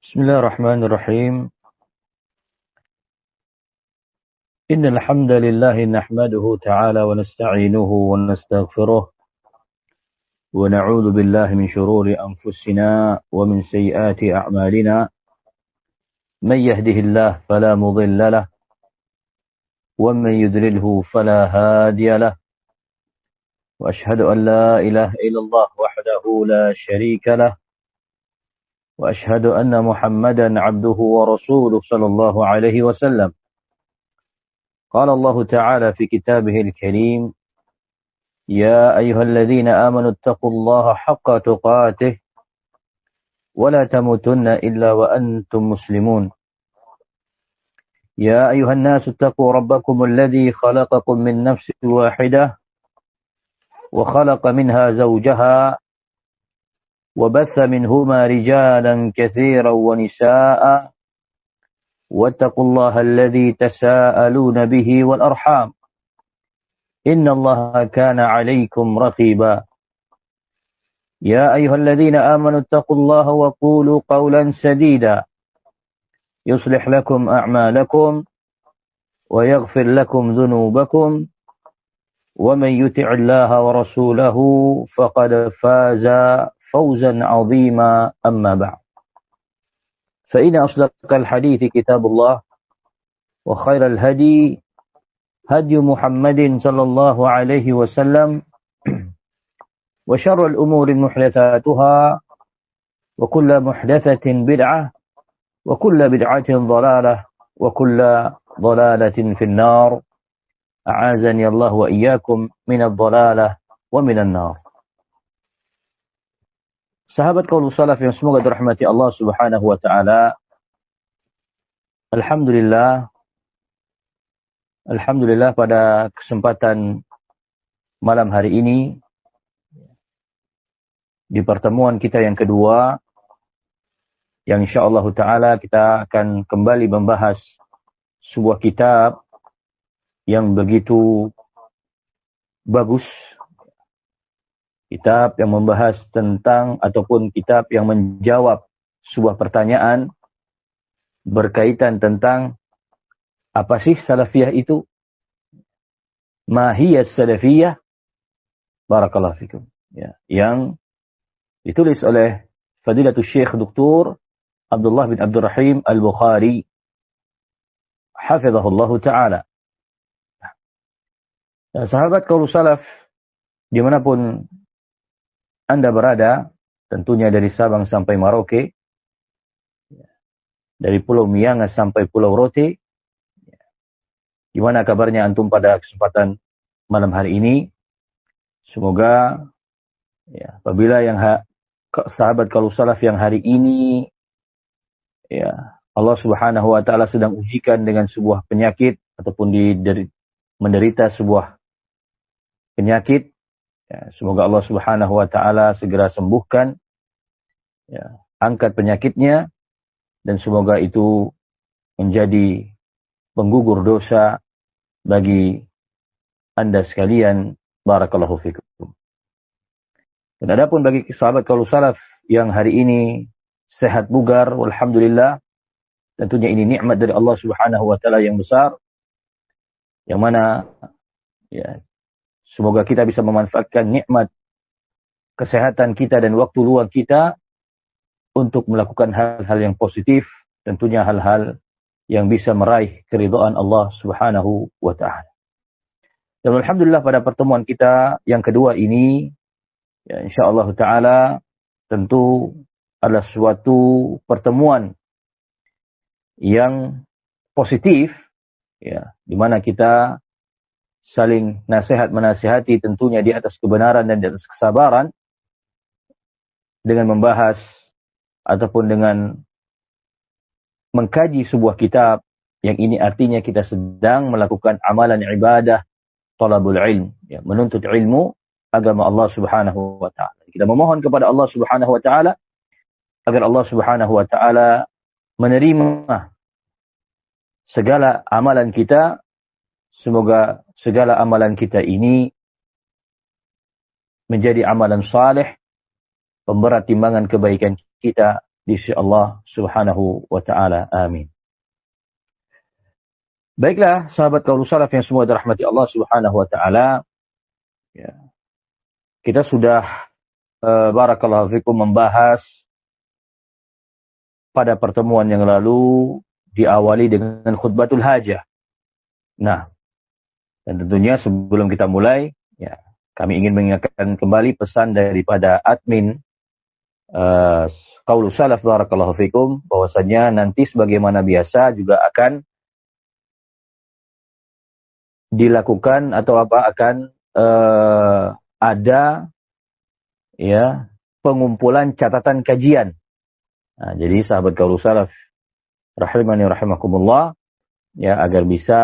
بسم الله الرحمن الرحيم. إن الحمد لله نحمده تعالى ونستعينه ونستغفره ونعوذ بالله من شرور أنفسنا ومن سيئات أعمالنا. من يهده الله فلا مضل له ومن يضلله فلا هادي له، وأشهد أن لا إله إلا الله وحده لا شريك له، وأشهد أن محمدا عبده ورسوله صلى الله عليه وسلم. قال الله تعالى في كتابه الكريم: يا أيها الذين آمنوا اتقوا الله حق تقاته ولا تموتن إلا وأنتم مسلمون. يا أيها الناس اتقوا ربكم الذي خلقكم من نفس واحدة وخلق منها زوجها وبث منهما رجالا كثيرا ونساء، واتقوا الله الذي تساءلون به والأرحام إن الله كان عليكم رقيبا. يا أيها الذين آمنوا اتقوا الله وقولوا قولا سديدا يصلح لكم أعمالكم ويغفر لكم ذنوبكم، ومن يطع الله ورسوله فقد فاز فوزا عظيما. أما بعد، فإن أصدق الحديث كتاب الله، وخير الهدي هدي محمد صلى الله عليه وسلم، وشر الأمور محدثاتها، وكل محدثة بدعة، وكل بدعة ضلالة، وكل ضلالة في النار. أعاذني الله وإياكم من الضلالة ومن النار. Sahabat Qaulus Salaf yang semoga dirahmati Allah Subhanahu wa taala. Alhamdulillah pada kesempatan malam hari ini, di pertemuan kita yang kedua, yang insyaallah taala kita akan kembali membahas sebuah kitab yang begitu bagus. Kitab yang membahas tentang, ataupun kitab yang menjawab sebuah pertanyaan berkaitan tentang apa sih salafiyah itu? Ma hiya salafiyah? Barakallahu fikum. Ya, yang ditulis oleh Fadilatul Syekh Dr. Abdullah bin Abdul Rahim Al-Bukhari hafizahullahu ta'ala. Nah, sahabat Qaulus Salaf dimanapun Anda berada, tentunya dari Sabang sampai Merauke, dari Pulau Miangas sampai Pulau Rote, gimana kabarnya antum pada kesempatan malam hari ini? Semoga ya, apabila yang sahabat Qaulus Salaf yang hari ini ya Allah Subhanahu wa taala sedang ujikan dengan sebuah penyakit, ataupun menderita sebuah penyakit, ya, semoga Allah Subhanahu wa taala segera sembuhkan, ya, angkat penyakitnya, dan semoga itu menjadi penggugur dosa bagi Anda sekalian. Barakallahu fikum. Dan adapun bagi sahabat Qaulus Salaf yang hari ini sehat bugar, walhamdulillah, tentunya ini nikmat dari Allah Subhanahu wa taala yang besar, yang mana ya, semoga kita bisa memanfaatkan nikmat kesehatan kita dan waktu luang kita untuk melakukan hal-hal yang positif, tentunya hal-hal yang bisa meraih keridhaan Allah Subhanahu wa taala. Dan alhamdulillah pada pertemuan kita yang kedua ini, ya, insyaallah taala tentu adalah suatu pertemuan yang positif, ya, di mana kita saling nasihat-menasihati, tentunya di atas kebenaran dan di atas kesabaran, dengan membahas ataupun dengan mengkaji sebuah kitab, yang ini artinya kita sedang melakukan amalan ibadah talabul ilm, ya, menuntut ilmu agama Allah Subhanahu wa taala. Kita memohon kepada Allah Subhanahu wa taala agar Allah Subhanahu wa taala menerima segala amalan kita. Semoga segala amalan kita ini menjadi amalan saleh, pemberat timbangan kebaikan kita di sisi Allah Subhanahu wa taala. Amin. Baiklah, sahabat qaulus salaf yang semua dirahmati Allah Subhanahu wa taala, ya. Kita sudah barakallahu fikum membahas pada pertemuan yang lalu diawali dengan khutbatul hajah. Nah, dan tentunya sebelum kita mulai, ya, kami ingin mengingatkan kembali pesan daripada admin qaulus salaf barakallahu fikum, bahwasanya nanti sebagaimana biasa juga akan dilakukan atau akan ada ya pengumpulan catatan kajian. Nah, jadi sahabat qaulus salaf rahimani rahimakumullah, ya, agar bisa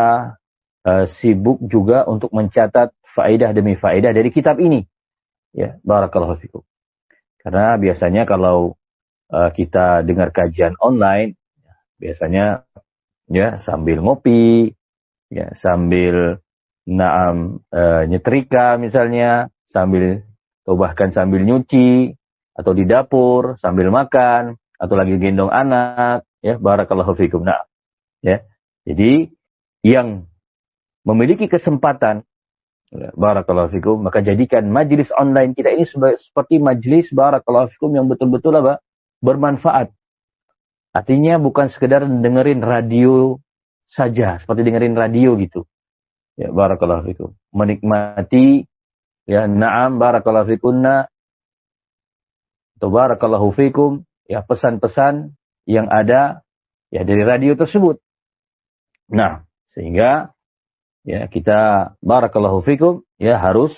sibuk juga untuk mencatat faedah demi faedah dari kitab ini. Ya, barakallahu fikum. Karena biasanya kalau kita dengar kajian online, biasanya ya sambil ngopi, ya, sambil nyetrika misalnya, atau bahkan sambil nyuci, atau di dapur sambil makan, atau lagi gendong anak, ya, barakallahu fikum. Nah, ya. Jadi yang memiliki kesempatan, ya, barakallahu fikum, maka jadikan majelis online kita ini seperti majelis barakallahu fikum yang betul-betul bermanfaat. Artinya bukan sekedar dengerin radio saja, seperti dengerin radio gitu. Ya, barakallahu fikum. Menikmati, ya, na'am barakallahu fikunna, atau barakallahu fikum, ya, pesan-pesan yang ada, ya, dari radio tersebut. Nah, sehingga, ya, kita barakallahu fikum, ya, harus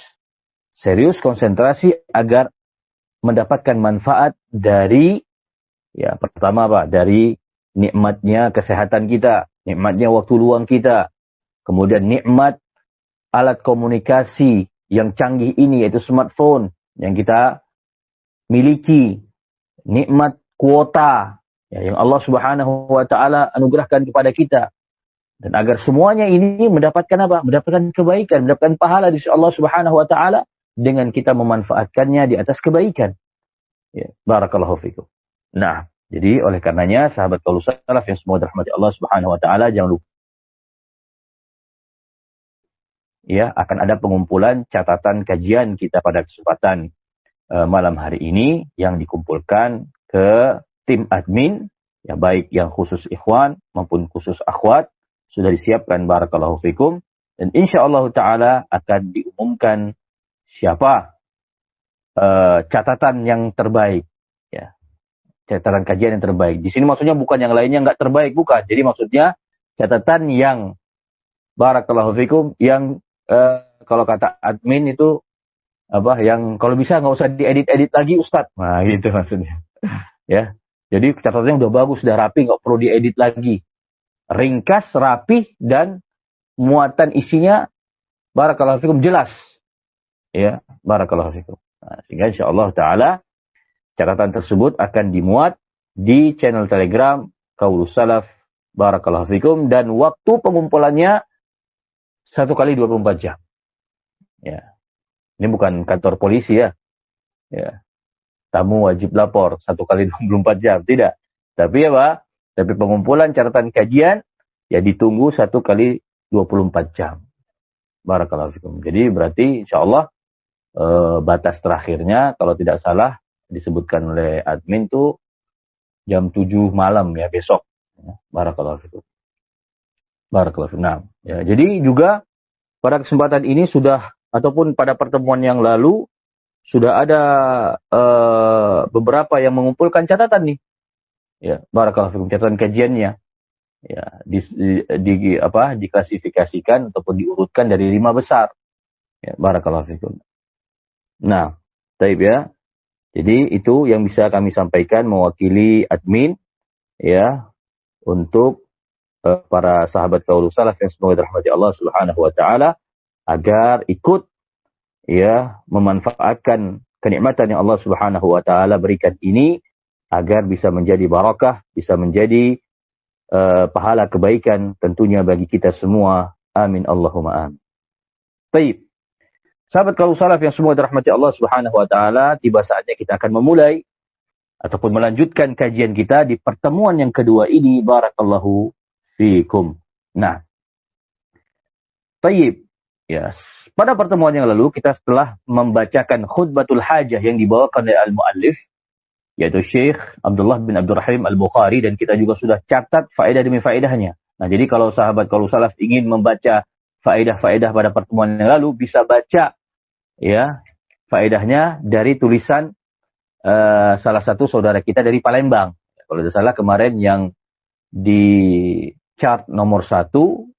serius konsentrasi agar mendapatkan manfaat dari, ya, pertama dari nikmatnya kesehatan kita, nikmatnya waktu luang kita, kemudian nikmat alat komunikasi yang canggih ini, yaitu smartphone yang kita miliki, nikmat kuota, ya, yang Allah Subhanahu wa taala anugerahkan kepada kita. Dan agar semuanya ini mendapatkan apa? Mendapatkan kebaikan, mendapatkan pahala di sisi Allah Subhanahu wa taala dengan kita memanfaatkannya di atas kebaikan. Ya, barakallahu fikum. Nah, jadi oleh karenanya sahabat qaulus salaf yang semua dirahmati Allah Subhanahu wa taala, jangan lupa, ya, akan ada pengumpulan catatan kajian kita pada kesempatan malam hari ini yang dikumpulkan ke tim admin, ya, baik yang khusus ikhwan maupun khusus akhwat, sudah disiapkan barakallahu fikum, dan insyaallah taala akan diumumkan siapa catatan yang terbaik, ya, catatan kajian yang terbaik. Di sini maksudnya bukan yang lainnya nggak terbaik, bukan. Jadi maksudnya catatan yang barakallahu fikum yang kalau kata admin itu yang kalau bisa nggak usah diedit-edit lagi Ustadz. Nah, gitu maksudnya. Ya. Jadi catatannya udah bagus, udah rapi, nggak perlu diedit lagi. Ringkas, rapi, dan muatan isinya barakallahu fikum jelas. Ya, barakallahu fikum. Nah, sehingga insyaallah taala catatan tersebut akan dimuat di channel Telegram Qaulus Salaf barakallahu fikum, dan waktu pengumpulannya 1 kali 24 jam. Ya. Ini bukan kantor polisi, ya. Ya. Tamu wajib lapor 1 kali 24 jam, tidak. Tapi tapi pengumpulan catatan kajian, ya, ditunggu 1 kali 24 jam. Barakallahu fikum. Jadi berarti insyaallah batas terakhirnya kalau tidak salah disebutkan oleh admin tuh jam 7 malam, ya, besok. Ya. Barakallahu fikum. Barakallahu fikum. Nah, ya, jadi juga pada kesempatan ini ataupun pada pertemuan yang lalu sudah ada beberapa yang mengumpulkan catatan nih, ya, barakallahu fikum, catatan kajiannya, ya, diklasifikasikan ataupun diurutkan dari 5 besar, ya, barakallahu fikum. Nah, baik, ya, jadi itu yang bisa kami sampaikan mewakili admin, ya, untuk para sahabat qaulus salaf yang semoga dirahmati Allah Subhanahu wa taala, agar ikut, ya, memanfaatkan kenikmatan yang Allah Subhanahu wa taala berikan ini, agar bisa menjadi barakah, bisa menjadi pahala kebaikan tentunya bagi kita semua. Amin Allahumma amin. Baik. Sahabat qaulus salaf yang semua dirahmati Allah Subhanahu wa taala, tiba saatnya kita akan memulai ataupun melanjutkan kajian kita di pertemuan yang kedua ini. Barakallahu fiikum. Nah, tayyib. Ya, pada pertemuan yang lalu kita telah membacakan khutbatul hajah yang dibawakan oleh al-muallif, yaitu Syekh Abdullah bin Abdurrahim Al-Bukhari, dan kita juga sudah catat faedah demi faedahnya. Nah, jadi kalau sahabat Qaulus Salaf ingin membaca faedah-faedah pada pertemuan yang lalu, bisa baca ya faedahnya dari tulisan salah satu saudara kita dari Palembang. Kalau tidak salah kemarin yang di chart nomor 1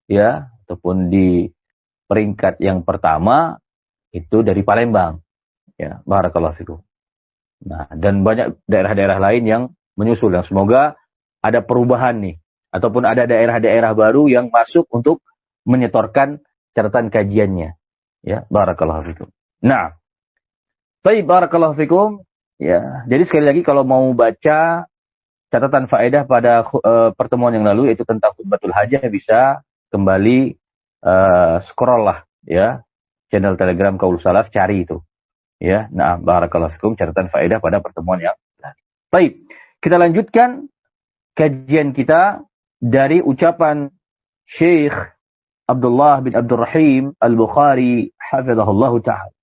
ya, ataupun di peringkat yang pertama itu dari Palembang. Ya, barakallahu fikum. Nah, dan banyak daerah-daerah lain yang menyusul, yang semoga ada perubahan nih, ataupun ada daerah-daerah baru yang masuk untuk menyetorkan catatan kajiannya. Ya, barakallahu fikum. Nah, baik, barakallahu fikum. Ya, jadi sekali lagi kalau mau baca catatan faedah pada pertemuan yang lalu, yaitu tentang khutbatul hajah, bisa kembali scroll lah ya channel Telegram Qaulus Salaf, cari itu. Ya, nah, barakallahu fikum, catatan faedah pada pertemuan yang lalu. Baik, kita lanjutkan kajian kita dari ucapan Syekh Abdullah bin Abdurrahim Al-Bukhari hafizahullah ta'ala.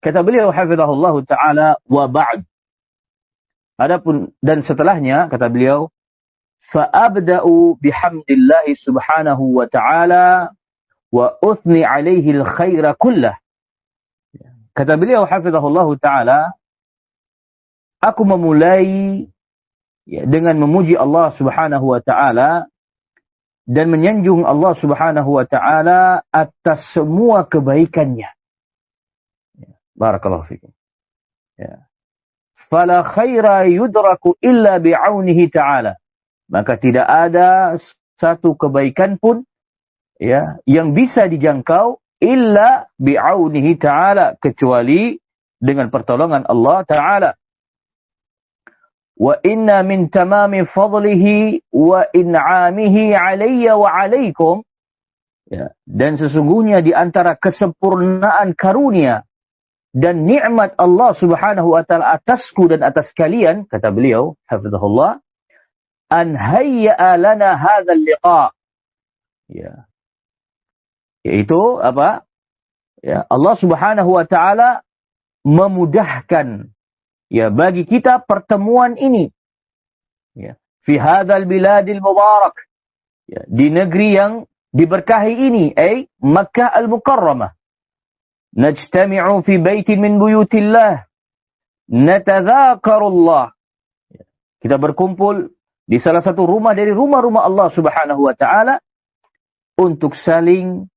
Kata beliau hafizahullah ta'ala, wa ba'd. Adapun dan setelahnya, kata beliau, fa abda'u bihamdillahi subhanahu wa ta'ala wa uthni alaihi al-khaira kullah. Kata beliau hafizahullah ta'ala, aku memulai ya, dengan memuji Allah subhanahu wa ta'ala dan menyanjung Allah subhanahu wa ta'ala atas semua kebaikannya. Ya, barakallahu fikum. Ya. Fala khaira yudraku illa bi'aunihi ta'ala. Maka tidak ada satu kebaikan pun ya yang bisa dijangkau illa bi'aunihi ta'ala, kecuali dengan pertolongan Allah ta'ala. Wa inna min tamami fadlihi wa in'amihi alayya wa alaykum. Ya, dan sesungguhnya di antara kesempurnaan karunia dan nikmat Allah subhanahu wa ta'ala atasku dan atas kalian, kata beliau hafizahullah, an hayya'a lana hadzal liqa. Ya, yaitu apa? Ya, Allah subhanahu wa ta'ala memudahkan ya bagi kita pertemuan ini. Ya, fi hadzal biladil mubarak. Ya, di negeri yang diberkahi ini, Makkah al-Mukarramah. Najtami'u fi baitin min buyutillah. Natadzakarullah. Ya, kita berkumpul di salah satu rumah dari rumah-rumah Allah subhanahu wa ta'ala untuk saling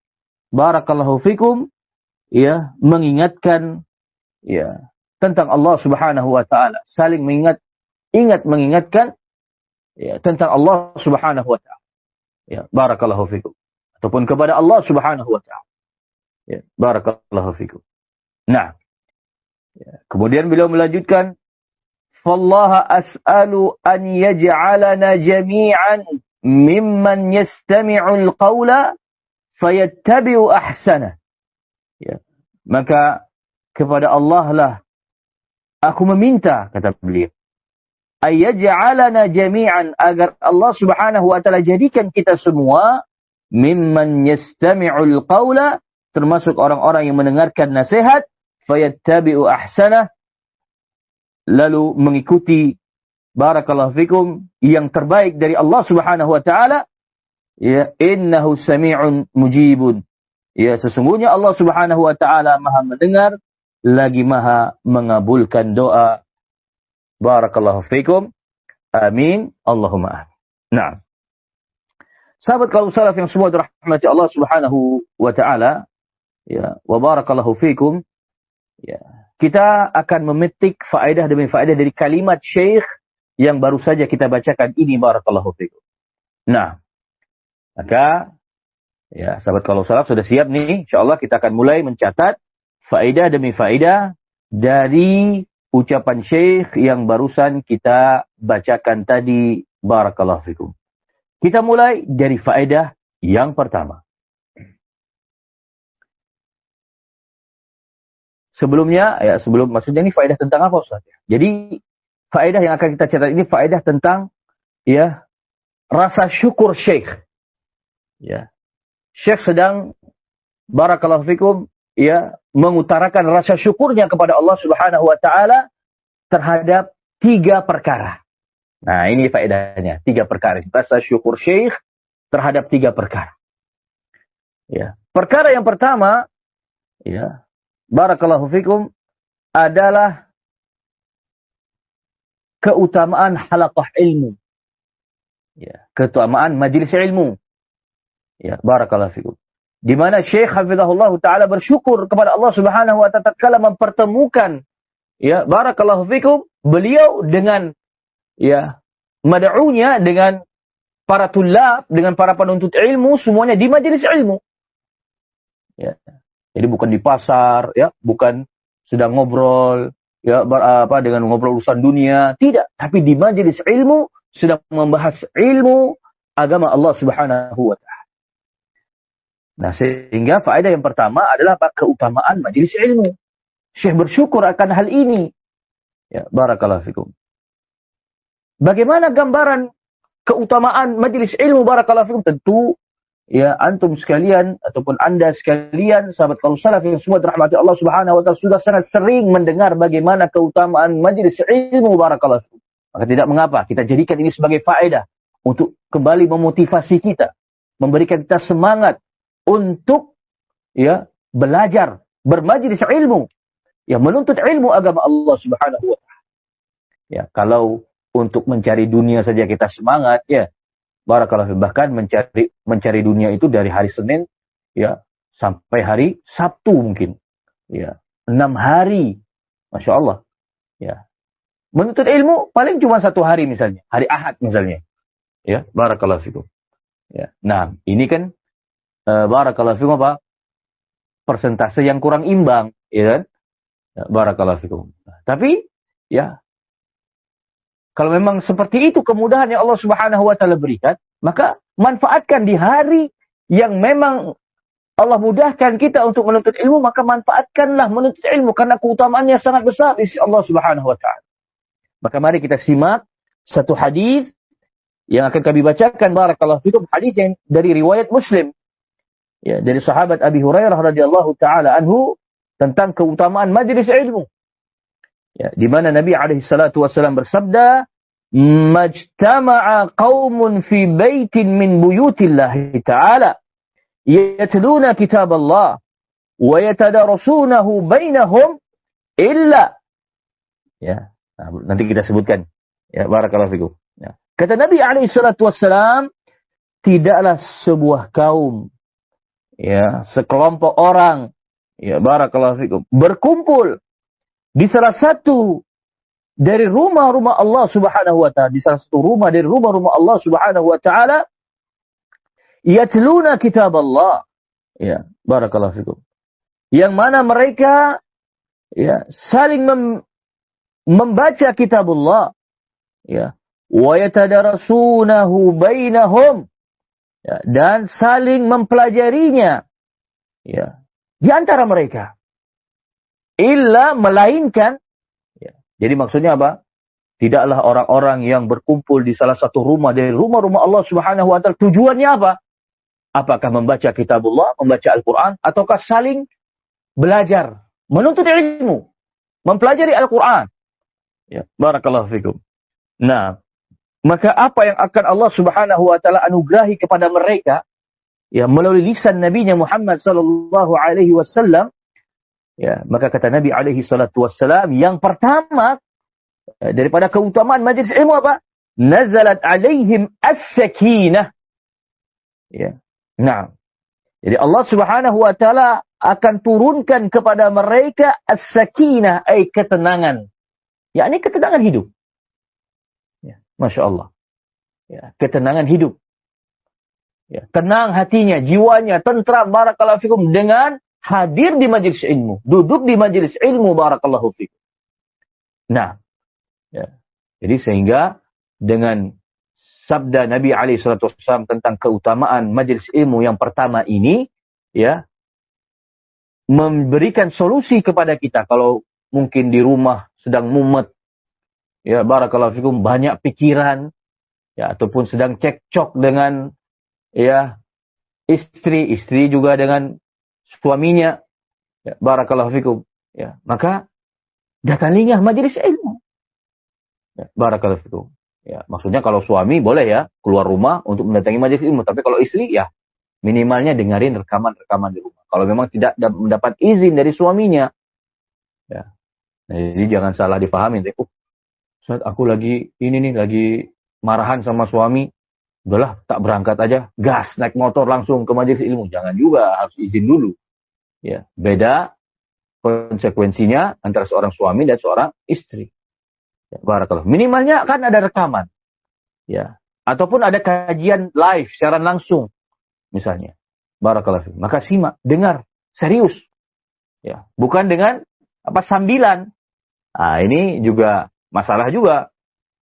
barakallahu fikum ya mengingatkan ya tentang Allah subhanahu wa ta'ala, saling mengingatkan ya tentang Allah subhanahu wa ta'ala. Ya, barakallahu fikum. Ataupun kepada Allah subhanahu wa ta'ala. Ya, barakallahu fikum. Nah, ya, kemudian beliau melanjutkan, fallaha as'alu an yaj'alana jami'an mimman yastami'ul qawla fayattabi'u ahsana. Ya, maka kepada Allah lah aku meminta, kata beliau, ayyaj'alana jami'an, agar Allah subhanahu wa ta'ala jadikan kita semua mimman yastami'ul qawla, termasuk orang-orang yang mendengarkan nasihat, fayattabi'u ahsana, lalu mengikuti barakallahu fikum yang terbaik dari Allah subhanahu wa ta'ala. Ya, innahu sami'un mujibun. Ya, sesungguhnya Allah subhanahu wa ta'ala maha mendengar lagi maha mengabulkan doa. Barakallahu fikum. Amin. Allahumma amin. Nah, sahabat Qaulus Salaf yang semua dirahmati Allah subhanahu wa ta'ala, ya, wa barakallahu fikum, ya, kita akan memetik faedah demi faedah dari kalimat Syekh yang baru saja kita bacakan ini, barakallahu fikum. Nah, maka ya, sahabat Qaulus Salaf sudah siap nih, insyaallah kita akan mulai mencatat faedah demi faedah dari ucapan Syekh yang barusan kita bacakan tadi, barakallahu fikum. Kita mulai dari faedah yang pertama. Sebelumnya, ya sebelum, maksudnya ini faedah tentang apa Ustaz? Jadi faedah yang akan kita catat ini faedah tentang ya rasa syukur Syekh. Ya. Syekh sedang barakallahu fikum ya mengutarakan rasa syukurnya kepada Allah Subhanahu wa taala terhadap 3 perkara. Nah, ini faedahnya, 3 perkara. Rasa syukur Syekh terhadap 3 perkara. Ya. Perkara yang pertama, ya, barakallahu fikum, adalah keutamaan halaqah ilmu. Ya, keutamaan majelis ilmu. Ya, barakallahu fikum. Di mana Syekh hafizahullah taala bersyukur kepada Allah Subhanahu wa taala tatkala mempertemukan ya, barakallahu fikum, beliau dengan ya, mad'unya dengan para tulab, dengan para penuntut ilmu, semuanya di majelis ilmu. Ya. Jadi bukan di pasar, ya, bukan sedang ngobrol, ya, dengan ngobrol urusan dunia, tidak, tapi di majelis ilmu sedang membahas ilmu agama Allah Subhanahu wa taala. Nah, sehingga faedah yang pertama adalah keutamaan majelis ilmu. Syekh bersyukur akan hal ini. Ya, barakallahu fikum. Bagaimana gambaran keutamaan majelis ilmu barakallahu fikum? Tentu ya antum sekalian ataupun Anda sekalian sahabat kaum salaf yang semua dirahmati Allah Subhanahu wa taala sudah sangat sering mendengar bagaimana keutamaan majelis ilmu barakallahu fikum. Maka tidak mengapa kita jadikan ini sebagai faedah untuk kembali memotivasi kita, memberikan kita semangat untuk ya belajar, bermajelis ilmu, ya menuntut ilmu agama Allah Subhanahu wa taala. Ya, kalau untuk mencari dunia saja kita semangat, ya barakallahu, bahkan mencari dunia itu dari hari Senin ya sampai hari Sabtu mungkin. Ya, 6 hari. Masya Allah. Ya. Menuntut ilmu paling cuma 1 hari misalnya, hari Ahad misalnya. Ya, barakallahu fikum. Ya. Nah, ini kan barakallahu fikum apa? Persentase yang kurang imbang, ya kan? Ya, barakallahu fikum. Nah, tapi ya kalau memang seperti itu kemudahan yang Allah Subhanahu wa taala berikan, maka manfaatkan di hari yang memang Allah mudahkan kita untuk menuntut ilmu, maka manfaatkanlah menuntut ilmu karena keutamaannya sangat besar di sisi Allah Subhanahu wa taala. Maka mari kita simak satu hadis yang akan kami bacakan barakallahu fikum, hadis yang dari riwayat Muslim. Ya, dari sahabat Abi Hurairah radhiyallahu taala anhu tentang keutamaan majelis ilmu. Ya, di mana Nabi alaihi salatu wasallam bersabda, "Majtama'a qaumun fi baitin min buyutillah ta'ala yatluna kitab Allah wa yatadarasunahu bainahum illa." Ya, nanti kita sebutkan. Ya, barakallahu fikum. Ya. Kata Nabi alaihi salatu wasallam, tidaklah sebuah kaum, ya, sekelompok orang, ya, barakallahu fikum, berkumpul di salah satu dari rumah-rumah Allah Subhanahu wa taala, di salah satu rumah dari rumah-rumah Allah Subhanahu wa taala, yatluna kitab Allah. Ya, barakallahu fikum. Yang mana mereka ya saling membaca kitabullah, ya, wa yatadarasunahu bainahum, ya, dan saling mempelajarinya, ya, di antara mereka. Illa, melainkan, ya. Jadi maksudnya apa? Tidaklah orang-orang yang berkumpul di salah satu rumah dari rumah-rumah Allah Subhanahu wa taala, tujuannya apa? Apakah membaca kitabullah, membaca Al-Quran, ataukah saling belajar, menuntut ilmu, mempelajari Al-Quran? Ya, barakallahu fikum. Nah, maka apa yang akan Allah Subhanahu wa taala anugerahi kepada mereka, ya, melalui lisan Nabi-Nya Muhammad sallallahu alaihi wasallam, ya, maka kata Nabi alaihi salatu wassalam, yang pertama daripada keutamaan majlis ilmu apa? Nazalat alaihim as-sakinah. Ya. Nah, jadi Allah Subhanahu wa taala akan turunkan kepada mereka as-sakinah, ay ketenangan. Yakni ketenangan hidup. Ya, Masya Allah. Ya, ketenangan hidup. Ya, tenang hatinya, jiwanya, tentram, barakallahu fikum, dengan hadir di majelis ilmu, duduk di majelis ilmu, barakallahu fikum. Nah, ya, jadi sehingga dengan sabda Nabi alaihi salatu wasallam tentang keutamaan majelis ilmu yang pertama ini, ya, memberikan solusi kepada kita kalau mungkin di rumah sedang mumet, ya barakallahu fikum, banyak pikiran, ya, ataupun sedang cekcok dengan ya istri juga dengan suaminya, ya, barakallahu fikum, ya, maka datangilah majelis ilmu, ya, barakallahu fikum. Ya, maksudnya kalau suami boleh ya keluar rumah untuk mendatangi majelis ilmu, tapi kalau istri ya minimalnya dengerin rekaman-rekaman di rumah. Kalau memang tidak mendapat izin dari suaminya, ya, nah, jadi jangan salah dipahami. Ustaz, aku lagi marahan sama suami, udahlah tak berangkat aja, gas naik motor langsung ke majelis ilmu. Jangan juga, harus izin dulu. Ya, beda konsekuensinya antara seorang suami dan seorang istri. Ya, barakallah. Minimalnya kan ada rekaman. Ya, ataupun ada kajian live, siaran langsung misalnya. Barakallah. Maka simak, dengar, serius. Ya, bukan dengan sambilan. Nah, ini juga masalah juga.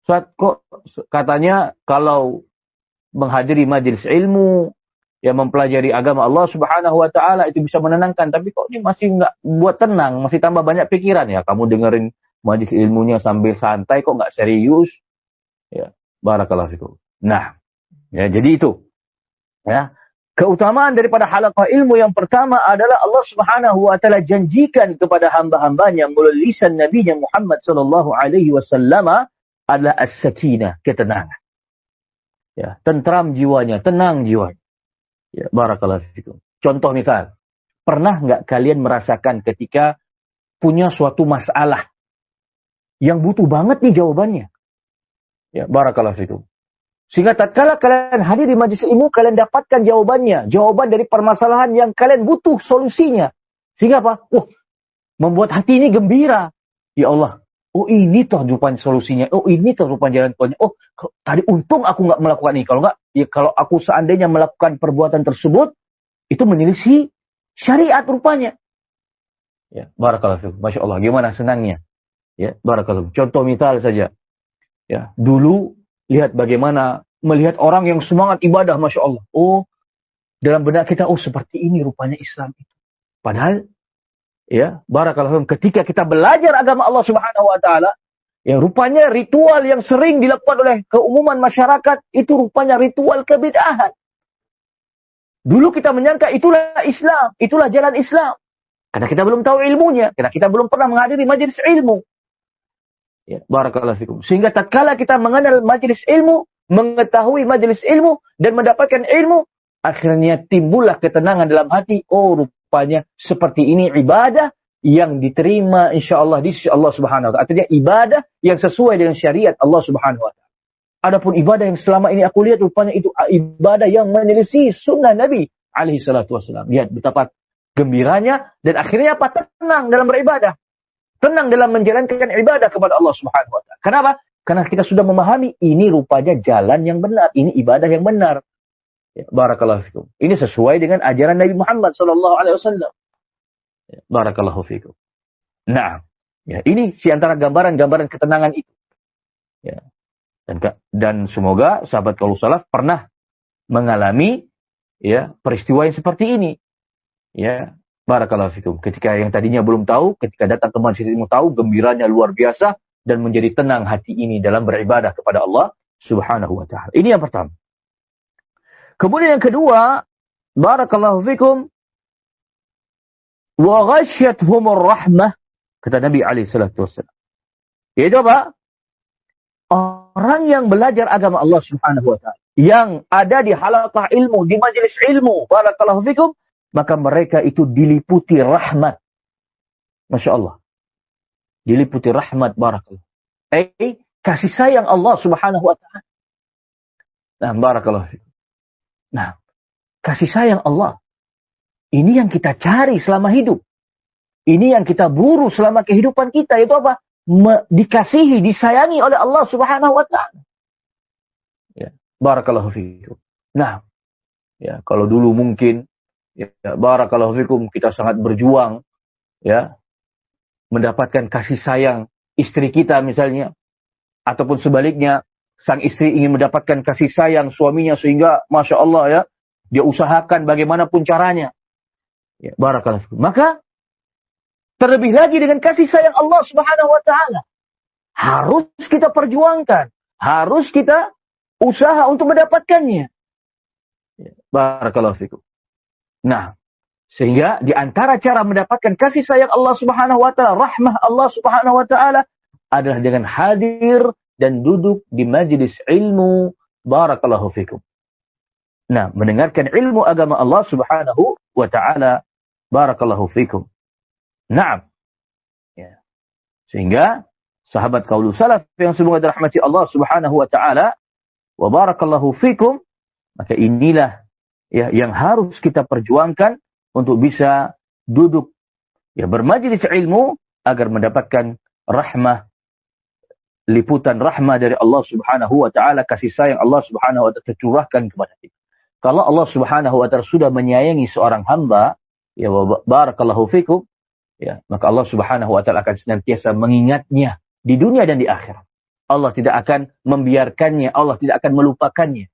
Ustaz, kok katanya kalau menghadiri majelis ilmu, ya mempelajari agama Allah Subhanahu wa taala itu bisa menenangkan, tapi kok ini masih nggak buat tenang, masih tambah banyak pikiran. Ya, kamu dengerin majelis ilmunya sambil santai kok nggak serius. Ya, barakallahu fikum. Nah, ya jadi itu. Ya, keutamaan daripada halaqah ilmu yang pertama adalah Allah Subhanahu wa taala janjikan kepada hamba-hambanya melalui lisan Nabi Muhammad sallallahu alaihi wasallam adalah as-sakinah, ketenangan. Ya, tentram jiwanya, tenang jiwanya. Ya, barakallahu fikum. Contoh misal, pernah nggak kalian merasakan ketika punya suatu masalah yang butuh banget nih jawabannya? Ya, barakallahu fikum. Sehingga tatkala kalian hadir di majelis ilmu, kalian dapatkan jawabannya. Jawaban dari permasalahan yang kalian butuh solusinya. Sehingga apa? Membuat hati ini gembira. Ya Allah, ini toh rupanya solusinya. Ini toh rupanya jalan keluarnya. Tadi untung aku nggak melakukan ini. Kalau nggak, ya kalau aku seandainya melakukan perbuatan tersebut, itu menyelisih syariat rupanya. Ya, barakallahu fikum. Masya Allah, gimana senangnya. Ya, barakallahu. Contoh misal saja. Ya, dulu lihat bagaimana melihat orang yang semangat ibadah, Masya Allah. Dalam benak kita, seperti ini rupanya Islam itu. Padahal, ya, barakallahu, ketika kita belajar agama Allah Subhanahu wa taala, ya rupanya ritual yang sering dilakukan oleh keumuman masyarakat itu rupanya ritual kebid'ahan. Dulu kita menyangka itulah Islam, itulah jalan Islam. Karena kita belum tahu ilmunya, karena kita belum pernah menghadiri majelis ilmu. Ya, barakallahu fikum. Sehingga tatkala kita mengenal majelis ilmu, mengetahui majelis ilmu dan mendapatkan ilmu, akhirnya timbullah ketenangan dalam hati. Rupanya seperti ini ibadah yang diterima insyaallah di sisi Allah Subhanahu wa taala. Artinya ibadah yang sesuai dengan syariat Allah Subhanahu wa taala. Adapun ibadah yang selama ini aku lihat rupanya itu ibadah yang menyelisih sunnah Nabi alaihi salatu wasallam. Lihat betapa gembiranya dan akhirnya apa? Tenang dalam beribadah. Tenang dalam menjalankan ibadah kepada Allah Subhanahu wa taala. Kenapa? Karena kita sudah memahami ini rupanya jalan yang benar, ini ibadah yang benar. Ya, barakallahu fikum. Ini sesuai dengan ajaran Nabi Muhammad sallallahu alaihi wasallam. Ya, barakallahu fikum. Nah, ya ini di antara gambaran-gambaran ketenangan itu. Ya. Dan semoga sahabat qaulus salaf pernah mengalami ya peristiwa yang seperti ini. Ya, barakallahu fikum. Ketika yang tadinya belum tahu, ketika datang ke majelis ilmu tahu, gembiranya luar biasa dan menjadi tenang hati ini dalam beribadah kepada Allah Subhanahu wa taala. Ini yang pertama. Kemudian yang kedua, barakallahu fikum, wa ghasyyathumur rahmah, kata Nabi alaihi salatu wasallam. Yaitu apa? Orang yang belajar agama Allah Subhanahu wa taala, yang ada di halaqah ilmu, di majelis ilmu, barakallahu fikum, maka mereka itu diliputi rahmat. Masya Allah. Diliputi rahmat, barakallah. Kasih sayang Allah Subhanahu wa ta'ala. Nah, barakallah. Nah, kasih sayang Allah. Ini yang kita cari selama hidup. Ini yang kita buru selama kehidupan kita. Itu apa? Dikasihi, disayangi oleh Allah Subhanahu wa ta'ala. Ya, barakallahu fikum. Nah, ya, kalau dulu mungkin ya, barakallahu fikum, kita sangat berjuang ya mendapatkan kasih sayang istri kita misalnya, ataupun sebaliknya sang istri ingin mendapatkan kasih sayang suaminya sehingga Masya Allah ya dia usahakan bagaimanapun caranya. Ya, barakallahu fikum. Maka terlebih lagi dengan kasih sayang Allah Subhanahu wa taala. harus kita perjuangkan, harus kita usaha untuk mendapatkannya. Barakallahu fikum. Nah, sehingga di antara cara mendapatkan kasih sayang Allah Subhanahu wa taala, rahmah Allah Subhanahu wa taala adalah dengan hadir dan duduk di majelis ilmu. Barakallahu fikum. Nah, mendengarkan ilmu agama Allah Subhanahu wa taala. Barakallahu fikum. Naam. Ya. Sehingga sahabat qaulus salaf yang semoga dirahmati Allah Subhanahu wa taala, wa barakallahu fikum, maka inilah ya yang harus kita perjuangkan untuk bisa duduk ya bermajelis ilmu agar mendapatkan rahmah, liputan rahmah dari Allah Subhanahu wa taala, kasih sayang Allah Subhanahu wa taala tercurahkan kepada kita. Kalau Allah Subhanahu wa taala sudah menyayangi seorang hamba, ya barakallahu fikum, ya, maka Allah Subhanahu wa taala akan senantiasa mengingatnya di dunia dan di akhirat. Allah tidak akan membiarkannya, Allah tidak akan melupakannya.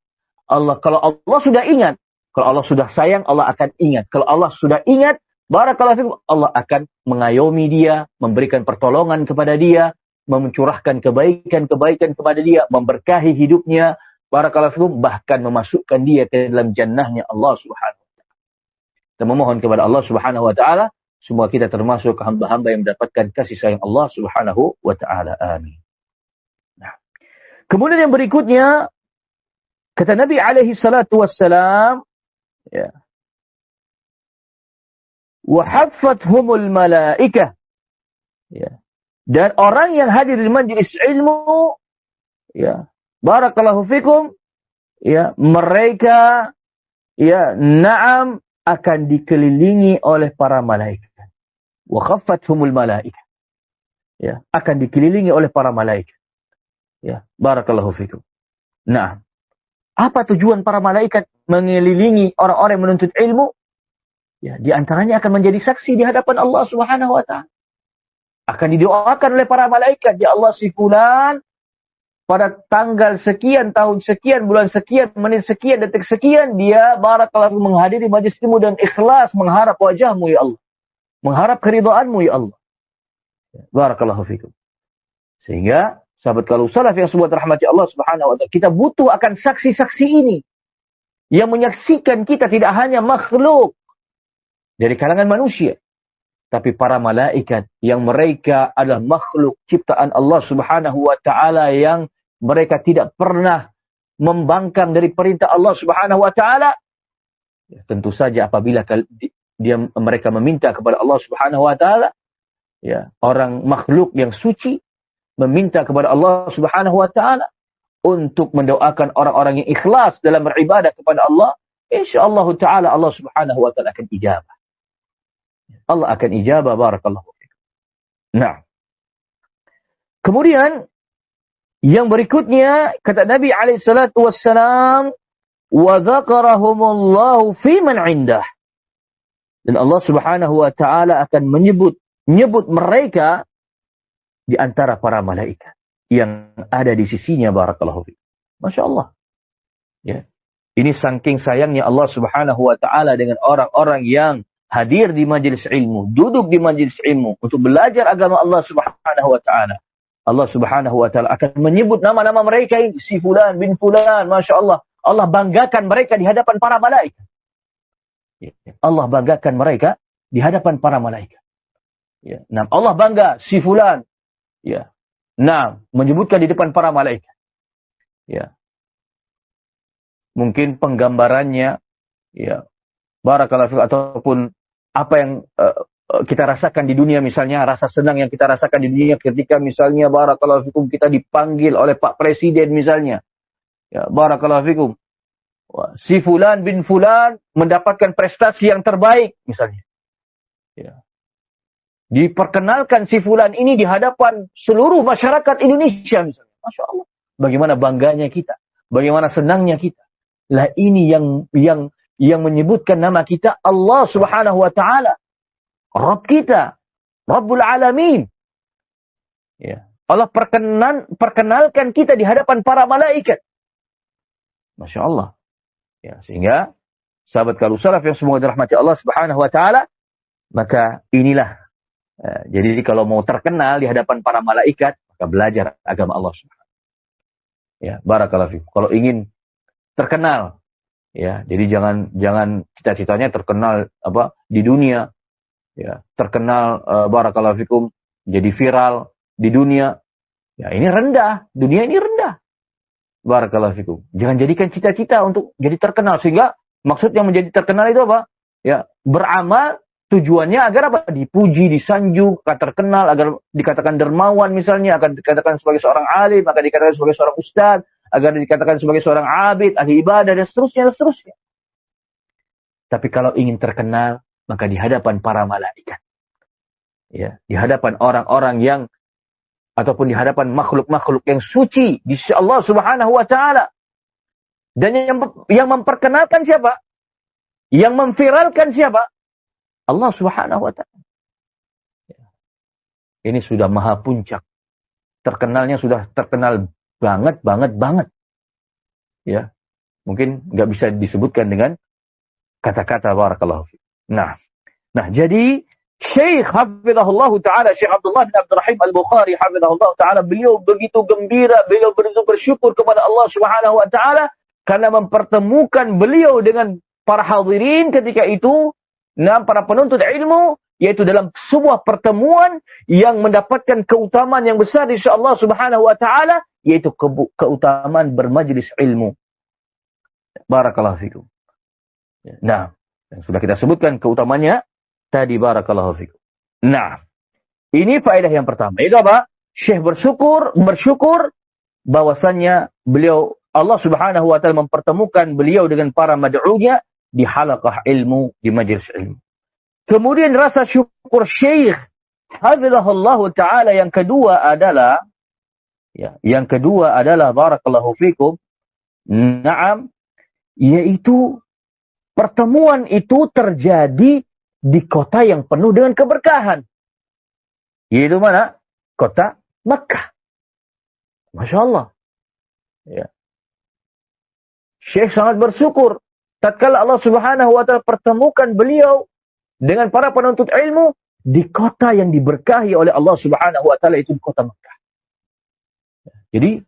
Kalau Allah sudah ingat, kalau Allah sudah sayang, Allah akan ingat. Kalau Allah sudah ingat, barakallahu fikum, Allah akan mengayomi dia, memberikan pertolongan kepada dia, mencurahkan kebaikan-kebaikan kepada dia, memberkahi hidupnya, barakallahu fikum, bahkan memasukkan dia ke dalam jannahnya Allah Subhanahu wa taala. Kita memohon kepada Allah Subhanahu wa taala, semua kita termasuk hamba-hamba yang mendapatkan kasih sayang Allah Subhanahu wa taala. Amin. Nah, kemudian yang berikutnya, kata Nabi alaihi salatu wassalam, ya, wa haffathumul malaikah, ya, dan orang yang hadir di majelis ilmu, ya, barakallahu fikum, ya, mereka, ya, na'am, akan dikelilingi oleh para malaikat. Wa khaffathumul malaikah, ya, akan dikelilingi oleh para malaikat. Ya, barakallahu fikum. Nah, apa tujuan para malaikat mengelilingi orang-orang yang menuntut ilmu? Ya, di antaranya akan menjadi saksi di hadapan Allah Subhanahu wa taala. Akan didoakan oleh para malaikat, ya Allah, si fulan pada tanggal sekian, tahun sekian, bulan sekian, menit sekian, detik sekian, dia barakallahu menghadiri majlis ilmu dan ikhlas mengharap wajahmu, ya Allah. Mengharap keridhaanmu, ya Allah. Barakallahu fikum. Sehingga sahabat qaulus salaf yang semua dirahmati Allah Subhanahu wa taala, kita butuh akan saksi-saksi ini yang menyaksikan kita, tidak hanya makhluk dari kalangan manusia, tapi para malaikat yang mereka adalah makhluk ciptaan Allah Subhanahu wa taala yang mereka tidak pernah membangkang dari perintah Allah Subhanahu wa taala. Ya, tentu saja apabila mereka meminta kepada Allah Subhanahu wa taala, ya, orang makhluk yang suci meminta kepada Allah Subhanahu wa taala untuk mendoakan orang-orang yang ikhlas dalam beribadah kepada Allah, insyaallah taala Allah Subhanahu wa taala akan ijabah. Allah akan ijabah, barakallahu fikum. Nah, kemudian yang berikutnya kata Nabi alaihi salatu wassalam, wa dzakarahumullahu fi man 'indah. Dan Allah Subhanahu wa taala akan menyebut mereka di antara para malaikat yang ada di sisinya, barakallahu fikum. Masya Allah. Ya. Ini saking sayangnya Allah Subhanahu wa taala dengan orang-orang yang hadir di majelis ilmu, duduk di majelis ilmu untuk belajar agama Allah Subhanahu wa taala. Allah Subhanahu wa taala akan menyebut nama-nama mereka ini, si fulan bin fulan, Masya Allah. Allah banggakan mereka di hadapan para malaikat. Allah banggakan mereka di hadapan para malaikat. Ya. Nah, Allah bangga si fulan. Ya. Nah, menyebutkan di depan para malaikat. Ya. Mungkin penggambarannya, ya, barakallahu fikum, ataupun apa yang kita rasakan di dunia, misalnya rasa senang yang kita rasakan di dunia ketika misalnya barakallahu fikum kita dipanggil oleh Pak Presiden misalnya. Ya, barakallahu fikum. Si fulan bin fulan mendapatkan prestasi yang terbaik misalnya. Ya. Diperkenalkan si fulan ini di hadapan seluruh masyarakat Indonesia misalnya. Masya Allah. Bagaimana bangganya kita. Bagaimana senangnya kita. Lah ini yang menyebutkan nama kita Allah Subhanahu wa taala. Rabb kita, Rabbul Alamin. Ya. Allah perkenalkan kita di hadapan para malaikat. Masya Allah. Ya, sehingga sahabat qaulus salaf yang semoga dirahmati Allah Subhanahu wa taala, maka inilah. Jadi kalau mau terkenal di hadapan para malaikat, maka belajar agama Allah Subhanahu. Ya, barakallahu fikum. Kalau ingin terkenal, ya, jadi jangan cita-citanya terkenal di dunia, ya, terkenal barakallahu fikum, jadi viral di dunia. Ya, ini rendah, dunia ini rendah. Barakallahu fikum. Jangan jadikan cita-cita untuk jadi terkenal, sehingga maksud yang menjadi terkenal itu apa? Ya, beramal tujuannya agar apa? Dipuji, disanjung, terkenal, agar dikatakan dermawan misalnya, akan dikatakan sebagai seorang alim, akan dikatakan sebagai seorang ustaz, agar dikatakan sebagai seorang abid, ahli ibadah, dan seterusnya, dan seterusnya. Tapi kalau ingin terkenal, maka di hadapan para malaikat, ya, di hadapan orang-orang yang, ataupun di hadapan makhluk-makhluk yang suci di sisi Allah Subhanahu wa taala. Dan yang memperkenalkan siapa? Yang memviralkan siapa? Allah Subhanahu wa taala. Ini sudah maha puncak. Terkenalnya sudah terkenal banget. Ya. Mungkin nggak bisa disebutkan dengan kata-kata barakallahu fi. Nah, jadi Syekh hafizahullah taala, Syekh Abdullah bin Abdul Rahim Al-Bukhari hafizahullah taala, beliau begitu gembira, beliau begitu bersyukur kepada Allah Subhanahu wa taala karena mempertemukan beliau dengan para hadirin ketika itu, para penuntut ilmu, yaitu dalam sebuah pertemuan yang mendapatkan keutamaan yang besar di sisi Allah Subhanahu wa taala, yaitu keutamaan bermajlis ilmu. Barakallahu fikum. Nah, yang sudah kita sebutkan keutamanya tadi, barakallahu fikum. Nah, ini faedah yang pertama. Itu apa? Syekh bersyukur bahwasannya beliau, Allah Subhanahu wa taala mempertemukan beliau dengan para mad'unya di halaqah ilmu, di majlis ilmu. Kemudian rasa syukur Syekh hafizahullah taala yang kedua adalah barakallahu fikum. Naam, yaitu pertemuan itu terjadi di kota yang penuh dengan keberkahan. Yaitu mana? Kota Makkah. Masya Allah. Ya. Syekh sangat bersyukur tatkala Allah Subhanahu wa taala pertemukan beliau dengan para penuntut ilmu di kota yang diberkahi oleh Allah Subhanahu wa taala, itu di kota Makkah. Jadi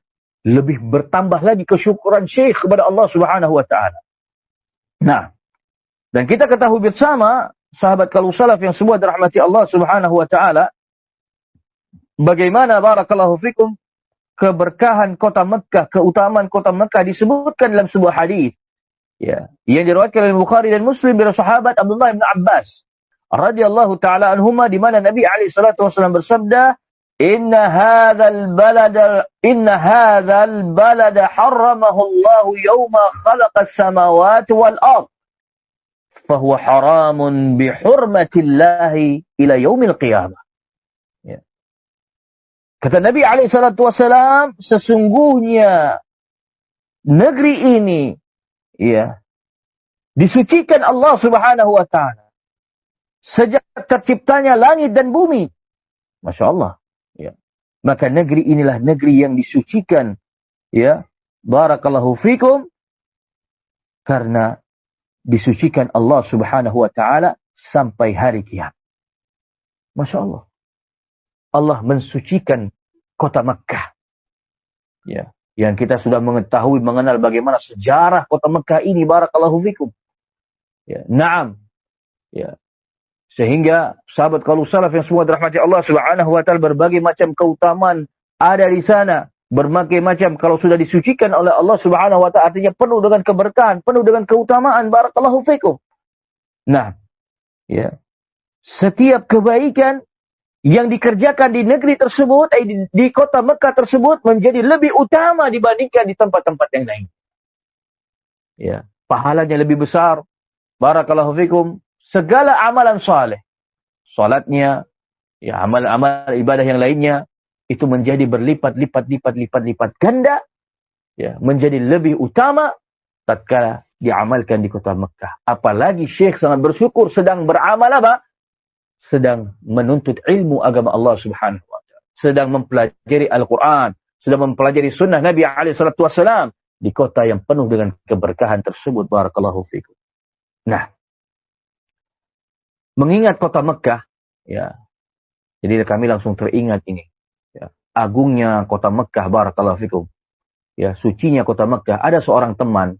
lebih bertambah lagi kesyukuran Syekh kepada Allah Subhanahu wa taala. Nah, dan kita ketahui bersama sahabat kalau salaf yang semua dirahmati Allah Subhanahu wa taala, bagaimana barakallahu fikum keberkahan kota Mekah, keutamaan kota Mekah disebutkan dalam sebuah hadis, ya, yang diriwayatkan oleh Bukhari dan Muslim dari sahabat Abdullah bin Abbas radhiyallahu taala anhuma, di mana Nabi alaihi salatu wasallam bersabda, inna hadzal balada harramahu Allah yawma khalaqa as-samawati wal ard, fahuwa haramun bihurmatillahi ila yaumil qiyamah. Ya. Kata Nabi SAW, sesungguhnya negeri ini, ya, disucikan Allah Subhanahu wa taala sejak terciptanya langit dan bumi. Masya Allah. Ya. Maka negeri inilah negeri yang disucikan, ya, barakallahu fikum, karena disucikan Allah Subhanahu wa taala sampai hari kiamat. Masya Allah. Allah mensucikan kota Mekah. Ya, yang kita sudah mengetahui, mengenal bagaimana sejarah kota Mekah ini, barakallahu fikum. Ya, na'am. Ya. Sehingga sahabat kalau salaf yang semua dirahmati Allah Subhanahu wa taala, berbagai macam keutamaan ada di sana. Berbagai macam, kalau sudah disucikan oleh Allah Subhanahu wa taala, artinya penuh dengan keberkahan, penuh dengan keutamaan, barakallahu fikum. Nah, ya. Setiap kebaikan yang dikerjakan di negeri tersebut, di kota Mekah tersebut, menjadi lebih utama dibandingkan di tempat-tempat yang lain. Ya, pahalanya lebih besar. Barakallahu fikum. Segala amalan saleh, salatnya, ya, amal-amal ibadah yang lainnya, itu menjadi berlipat-lipat ganda, ya, menjadi lebih utama tatkala diamalkan di kota Mekah. Apalagi Syekh sangat bersyukur sedang beramal apa? Sedang menuntut ilmu agama Allah Subhanahu wa taala, sedang mempelajari Al-Quran, sedang mempelajari sunnah Nabi alaihi salatu wassalam di kota yang penuh dengan keberkahan tersebut, barakallahu fikum. Nah, mengingat kota Mekah, ya, jadi kami langsung teringat ini, ya, agungnya kota Mekah, barakallahu fikum. Ya, sucinya kota Mekah. Ada seorang teman,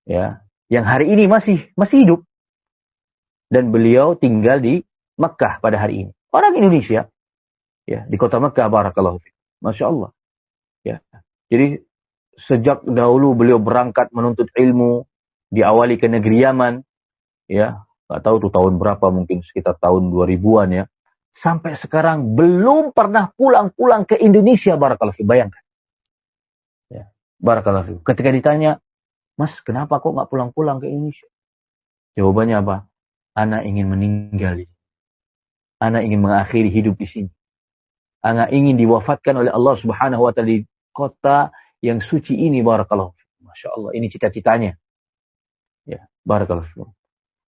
ya, yang hari ini masih hidup, dan beliau tinggal di Mekah pada hari ini. Orang Indonesia, ya, di kota Mekah, barakallahu fikum. Masya Allah. Ya. Jadi sejak dahulu beliau berangkat menuntut ilmu, diawali ke negeri Yaman, ya, nggak tahu tuh tahun berapa, mungkin sekitar tahun 2000-an ya. Sampai sekarang belum pernah pulang-pulang ke Indonesia, barakallahu fikum. Bayangkan. Ya, barakallahu fikum. Ketika ditanya, "Mas, kenapa kok nggak pulang-pulang ke Indonesia?" Jawabannya apa? Ana ingin meninggal di sini. Ana ingin mengakhiri hidup di sini. Ana ingin diwafatkan oleh Allah Subhanahu wa taala di kota yang suci ini, barakallahu fikum. Masya Allah, ini cita-citanya. Ya, barakallahu fikum.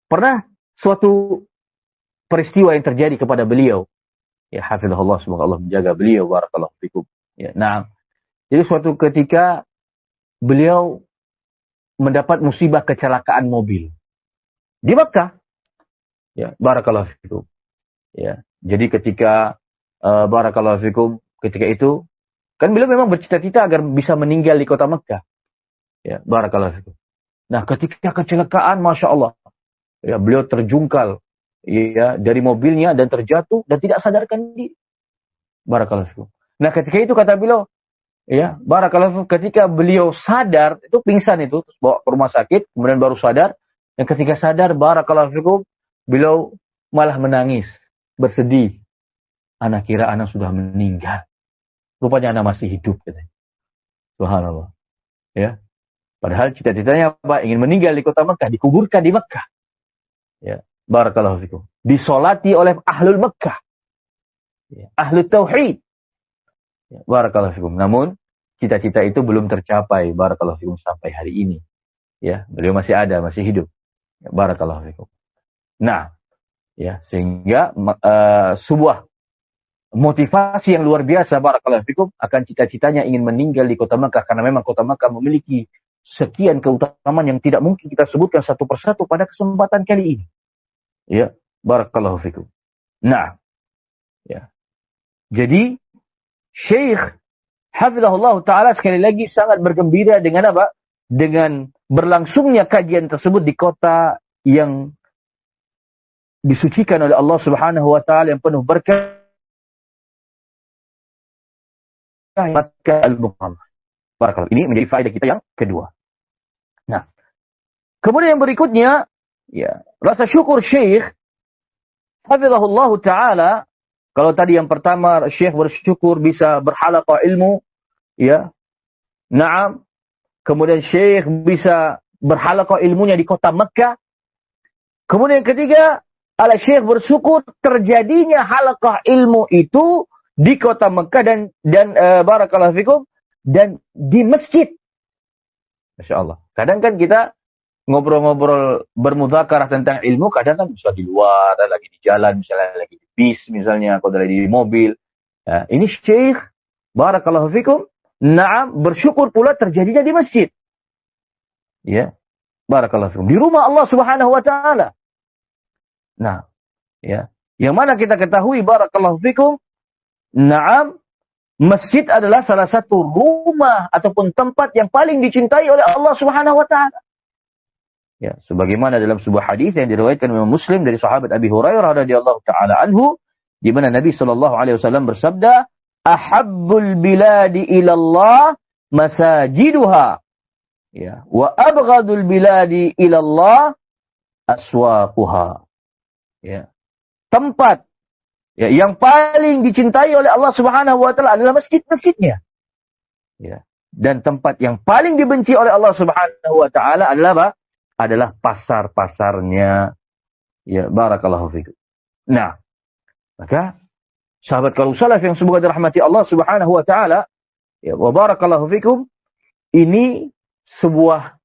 Pernah suatu peristiwa yang terjadi kepada beliau. Ya, hafizahullah, semoga Allah menjaga beliau, barakallahu fikum. Ya, nah. Jadi suatu ketika beliau mendapat musibah kecelakaan mobil di Makkah. Ya, barakallahu fikum. Ya, jadi ketika barakallahu fikum, ketika itu kan beliau memang bercita-cita agar bisa meninggal di kota Makkah. Ya, barakallahu fikum. Nah, ketika kecelakaan, masya Allah, ya, beliau terjungkal, ya, dari mobilnya dan terjatuh dan tidak sadarkan diri. Barakallahu fikum. Nah, ketika itu kata beliau, ya, barakallahu fikum, ketika beliau sadar, itu pingsan itu, terus bawa ke rumah sakit, kemudian baru sadar, dan ketika sadar, barakallahu fikum, beliau malah menangis, bersedih. Anak kira anak sudah meninggal. Rupanya anak masih hidup. Subhanallah. Ya. Padahal cita-citanya apa? Ingin meninggal di kota Mekah, dikuburkan di Mekah. Ya. Barakallahu fikum. Disolati oleh ahlul Mekah. Ya. Ahlul Tauhid. Ya. Barakallahu fikum. Namun, cita-cita itu belum tercapai. Barakallahu fikum sampai hari ini. Ya. Beliau masih ada, masih hidup. Ya. Barakallahu fikum. Nah, ya, sehingga sebuah motivasi yang luar biasa, barakallahu fikum, akan cita-citanya ingin meninggal di kota Makkah, karena memang kota Makkah memiliki sekian keutamaan yang tidak mungkin kita sebutkan satu persatu pada kesempatan kali ini. Ya, barakallahu fikum. Nah, ya. Jadi Syekh hafizahullah taala sekali lagi sangat bergembira dengan apa? Dengan berlangsungnya kajian tersebut di kota yang disucikan oleh Allah Subhanahu wa taala, yang penuh berkah, Makkah al-Mukarramah. Barakallahu. Ini menjadi faedah kita yang kedua. Nah, kemudian yang berikutnya, ya, rasa syukur Syekh hafizahullah taala. Kalau tadi yang pertama Syekh bersyukur bisa berhalaqah ilmu, ya. Naam. Kemudian Syekh bisa berhalaqah ilmunya di kota Makkah. Kemudian yang ketiga, Syekh bersyukur terjadinya halaqah ilmu itu di kota Mekah dan barakallahu fikum, dan di masjid. Masya Allah. Kadang kan kita ngobrol-ngobrol bermudzakarah tentang ilmu, kadang kan bisa di luar, lagi di jalan, misalnya lagi di bis, misalnya, atau lagi di mobil. Ya, ini Syekh, barakallahu fikum, naam, bersyukur pula terjadinya di masjid. Ya, barakallahu fikum. Di rumah Allah Subhanahu wa taala. Nah, ya, yang mana kita ketahui, barakallahu fikum, naam, masjid adalah salah satu rumah ataupun tempat yang paling dicintai oleh Allah Subhanahu wa taala. Ya, sebagaimana dalam sebuah hadis yang diriwayatkan Imam Muslim dari sahabat Abi Hurairah radhiyallahu taala anhu, di mana Nabi sallallahu alaihi wasallam bersabda, "Ahabbul biladi ila Allah masajiduha." Ya, wa abghadul biladi ila Allah aswaquha. Ya. Tempat, ya, yang paling dicintai oleh Allah Subhanahu wa taala adalah masjid-masjidnya. Ya. Dan tempat yang paling dibenci oleh Allah Subhanahu wa taala adalah apa? Adalah pasar-pasarnya. Ya, barakallahu fikum. Nah, maka sahabat kaum salaf yang semoga dirahmati Allah Subhanahu wa taala, ya, wa barakallahu fikum, ini sebuah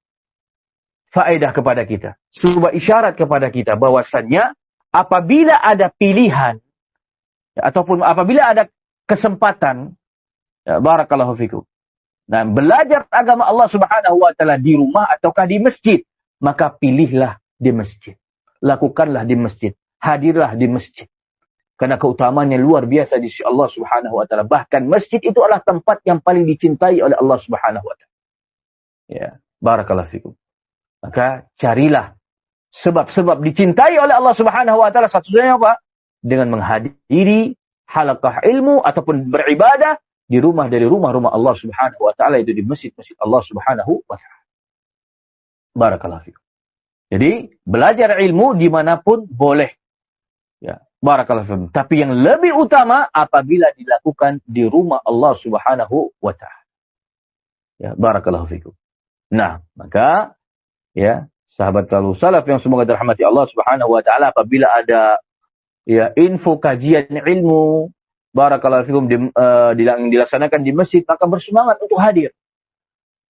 faedah kepada kita, sebuah isyarat kepada kita bahwasannya apabila ada pilihan, ya, ataupun apabila ada kesempatan, ya, barakallahu fikum, nah, belajar agama Allah Subhanahu wa taala di rumah ataukah di masjid, maka pilihlah di masjid. Lakukanlah di masjid. Hadirlah di masjid. Karena keutamaannya luar biasa di sisi Allah Subhanahu wa taala. Bahkan masjid itu adalah tempat yang paling dicintai oleh Allah Subhanahu wa taala. Ya, barakallahu fikum. Maka carilah sebab-sebab dicintai oleh Allah Subhanahu wa taala. Satu-satunya apa? Dengan menghadiri halaqah ilmu ataupun beribadah di rumah dari rumah-rumah Allah Subhanahu wa taala, itu di masjid-masjid Allah Subhanahu wa taala. Barakallahu fikum. Jadi, belajar ilmu dimanapun boleh. Ya, barakallahu fikum. Tapi yang lebih utama apabila dilakukan di rumah Allah Subhanahu wa taala. Ya, barakallahu fikum. Nah, maka ya, sahabat kalau salaf yang semoga dirahmati Allah Subhanahu wa taala, apabila ada ya info kajian ilmu barakallahu fikum dilaksanakan di masjid, maka bersemangat untuk hadir.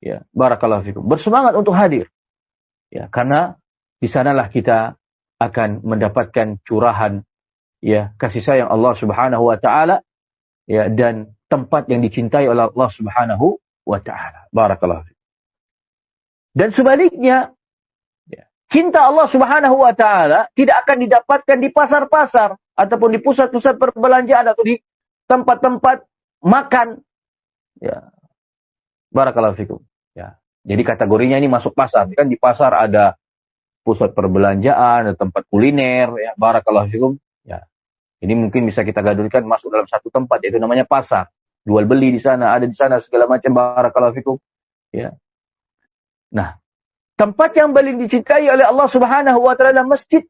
Ya, barakallahu fikum. Bersemangat untuk hadir. Ya, karena di sanalah kita akan mendapatkan curahan ya kasih sayang Allah Subhanahu wa taala ya, dan tempat yang dicintai oleh Allah Subhanahu wa taala. Barakallahu fikum. Dan sebaliknya, ya, cinta Allah Subhanahu wa taala tidak akan didapatkan di pasar-pasar ataupun di pusat-pusat perbelanjaan atau di tempat-tempat makan. Ya. Barakallahu fikum. Ya. Jadi kategorinya ini masuk pasar. Kan di pasar ada pusat perbelanjaan, ada tempat kuliner, ya. Barakallahu fikum. Ya. Ini mungkin bisa kita gadulkan masuk dalam satu tempat, yaitu namanya pasar. Jual beli di sana, ada di sana segala macam. Barakallahu fikum. Ya. Nah, tempat yang paling dicintai oleh Allah Subhanahu wa taala adalah masjid,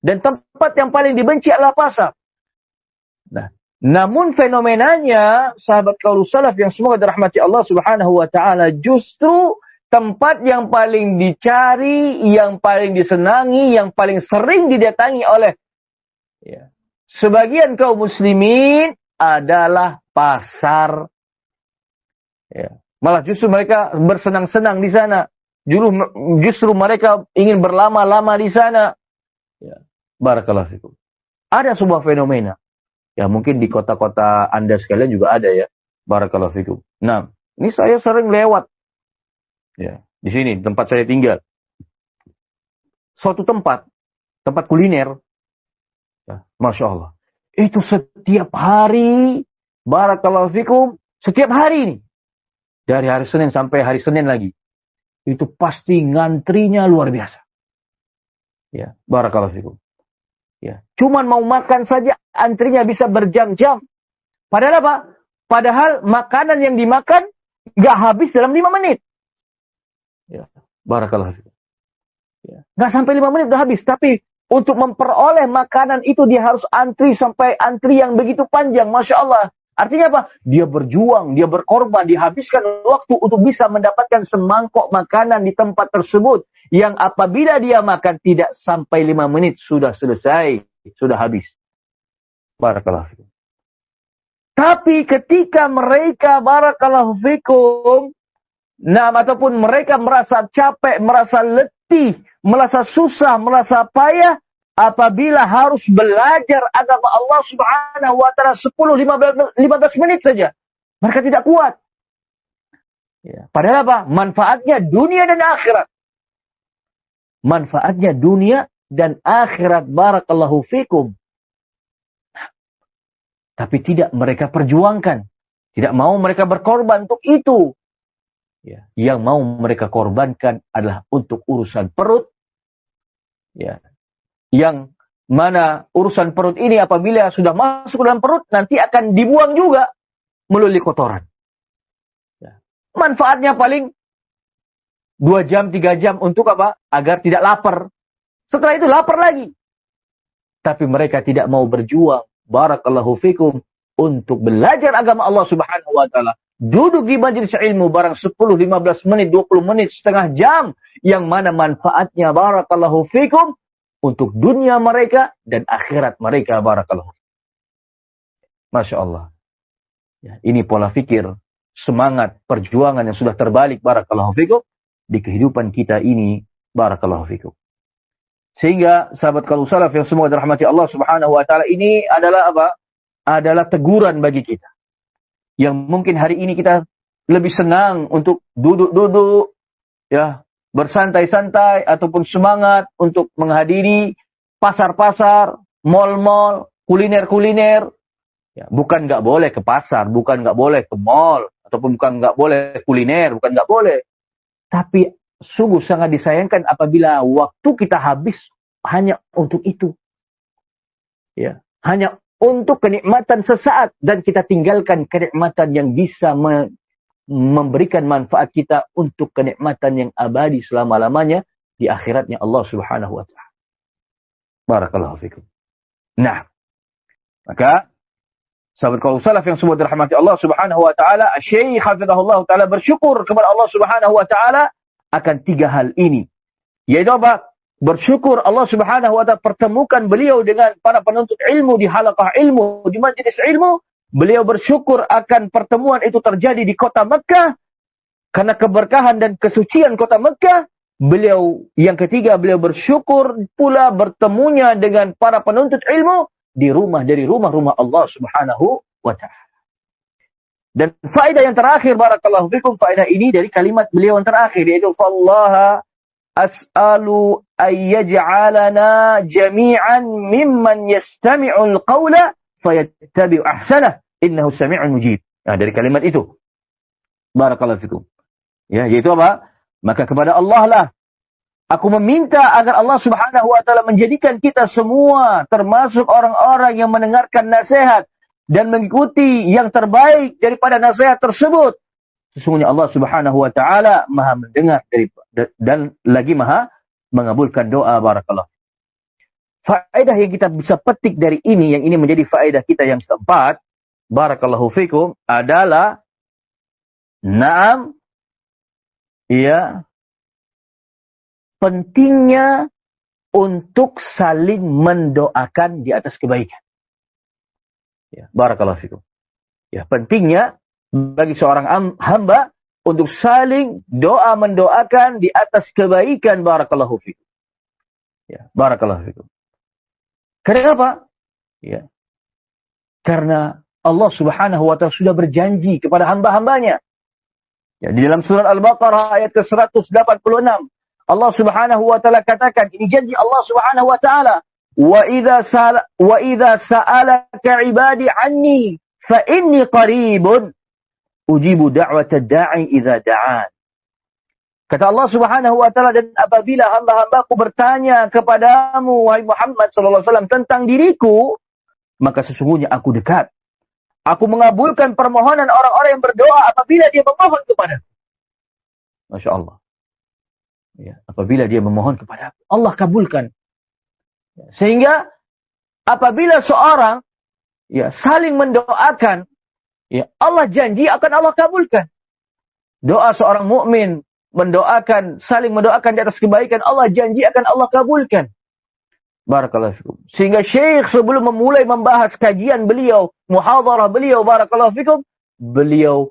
dan tempat yang paling dibenci adalah pasar. Nah, namun fenomenanya sahabat qaulus salaf yang semoga dirahmati Allah Subhanahu wa taala, justru tempat yang paling dicari, yang paling disenangi, yang paling sering didatangi oleh ya, sebagian kaum muslimin adalah pasar. Ya. Malah justru mereka bersenang-senang di sana. Justru mereka ingin berlama-lama di sana. Ya. Barakallahu fikum. Ada sebuah fenomena. Ya, mungkin di kota-kota Anda sekalian juga ada ya. Barakallahu fikum. Nah, ini saya sering lewat. Ya, di sini tempat saya tinggal. Suatu tempat kuliner. Ya, Masya Allah. Itu setiap hari. Barakallahu fikum. Setiap hari ini. Dari hari Senin sampai hari Senin lagi. Itu pasti ngantrinya luar biasa. Ya, barakallahu fikum. Ya, cuman mau makan saja antrinya bisa berjam-jam. Padahal apa? Padahal makanan yang dimakan nggak habis dalam 5 menit. Ya, barakallahu fikum. Ya, nggak sampai 5 menit udah habis. Tapi untuk memperoleh makanan itu dia harus antri sampai antri yang begitu panjang. Masya Allah. Artinya apa? Dia berjuang, dia berkorban, dihabiskan waktu untuk bisa mendapatkan semangkok makanan di tempat tersebut. Yang apabila dia makan tidak sampai 5 menit sudah selesai, sudah habis. Barakallahu fikum. Tapi ketika mereka barakallahu fikum, nah ataupun mereka merasa capek, merasa letih, merasa susah, merasa payah, apabila harus belajar agama Allah Subhanahu wa taala 10-15 menit saja, mereka tidak kuat. Ya. Padahal apa? Manfaatnya dunia dan akhirat. Manfaatnya dunia dan akhirat. Barakallahu fikum. Tapi tidak mereka perjuangkan. Tidak mau mereka berkorban untuk itu. Ya. Yang mau mereka korbankan adalah untuk urusan perut. Ya. Yang mana urusan perut ini apabila sudah masuk dalam perut, nanti akan dibuang juga melalui kotoran. Ya. Manfaatnya paling 2 jam, 3 jam untuk apa? Agar tidak lapar. Setelah itu lapar lagi. Tapi mereka tidak mau berjuang. Barakallahu fikum. Untuk belajar agama Allah Subhanahu wa ta'ala. Duduk di majelis ilmu barang 10, 15 menit, 20 menit, setengah jam. Yang mana manfaatnya barakallahu fikum. Untuk dunia mereka dan akhirat mereka. Barakallahu. Masya Allah. Ya, ini pola fikir. Semangat perjuangan yang sudah terbalik. Barakallahu fikum. Di kehidupan kita ini, barakallahu fikum. Sehingga sahabat qaulus salaf yang semua dirahmati Allah Subhanahu wa taala, ini adalah apa? Adalah teguran bagi kita. Yang mungkin hari ini kita lebih senang untuk duduk-duduk ya, bersantai-santai ataupun semangat untuk menghadiri pasar-pasar, mal-mal, kuliner-kuliner. Ya, bukan nggak boleh ke pasar, bukan nggak boleh ke mall, ataupun bukan nggak boleh kuliner, bukan nggak boleh. Tapi sungguh sangat disayangkan apabila waktu kita habis hanya untuk itu. Ya, hanya untuk kenikmatan sesaat dan kita tinggalkan kenikmatan yang bisa memberikan manfaat kita untuk kenikmatan yang abadi selama-lamanya di akhiratnya Allah Subhanahu wa taala. Barakallahu fikum. Nah, maka sahabat kaum salaf yang semua dirahmati Allah Subhanahu wa taala, Syekh hafizahullah taala bersyukur kepada Allah Subhanahu wa taala akan 3 hal ini. Yaitu apa? Bersyukur Allah Subhanahu wa taala pertemukan beliau dengan para penuntut ilmu di halaqah ilmu, di majelis ilmu. Beliau bersyukur akan pertemuan itu terjadi di kota Mekah karena keberkahan dan kesucian kota Mekah. Beliau yang ketiga, beliau bersyukur pula bertemunya dengan para penuntut ilmu di rumah dari rumah-rumah Allah Subhanahu wa taala. Dan faedah yang terakhir, barakallahu fikum, faedah ini dari kalimat beliau yang terakhir, yaitu fallaha as'alu ayyaj'alana jami'an mimman yastami'ul qawla fayattabi'u ahsanah innahu sami'un mujib. Nah, dari kalimat itu, barakallahu fikum, ya, yaitu apa? Maka kepada Allah lah aku meminta agar Allah Subhanahu wa taala menjadikan kita semua termasuk orang-orang yang mendengarkan nasihat dan mengikuti yang terbaik daripada nasihat tersebut. Sesungguhnya Allah Subhanahu wa taala Maha mendengar dan lagi Maha mengabulkan doa. Barakallah. Faedah yang kita bisa petik dari ini, yang ini menjadi faedah kita yang keempat, barakallahu fikum, adalah na'am, ya, pentingnya untuk saling mendoakan di atas kebaikan. Ya, barakallahu fikum. Ya, pentingnya bagi seorang hamba untuk saling doa mendoakan di atas kebaikan. Barakallahu fikum. Ya, barakallahu fikum. Kenapa? Ya. Karena Allah Subhanahu wa taala sudah berjanji kepada hamba-hambanya. Ya, di dalam surat Al-Baqarah ayat ke-186, Allah Subhanahu wa taala katakan, ini janji Allah Subhanahu wa taala, wa idza sa'alaka 'ibadi 'anni fa inni qaribun ujibu da'watad da'i idza da'an. Kata Allah Subhanahu wa taala, dan apabila hamba-hambaku bertanya kepadamu wahai Muhammad sallallahu alaihi wasallam tentang diriku, maka sesungguhnya aku dekat. Aku mengabulkan permohonan orang-orang yang berdoa apabila dia memohon kepada-Ku. Masya Allah. Ya, apabila dia memohon kepada Aku, Allah kabulkan. Ya, sehingga apabila seorang saling mendoakan, ya, Allah janji akan Allah kabulkan. Doa seorang mukmin mendoakan, saling mendoakan di atas kebaikan, Allah janji akan Allah kabulkan. Barakallahu fikum. Sehingga Syekh sebelum memulai membahas kajian beliau, muhadharah beliau, barakallahu fikum, beliau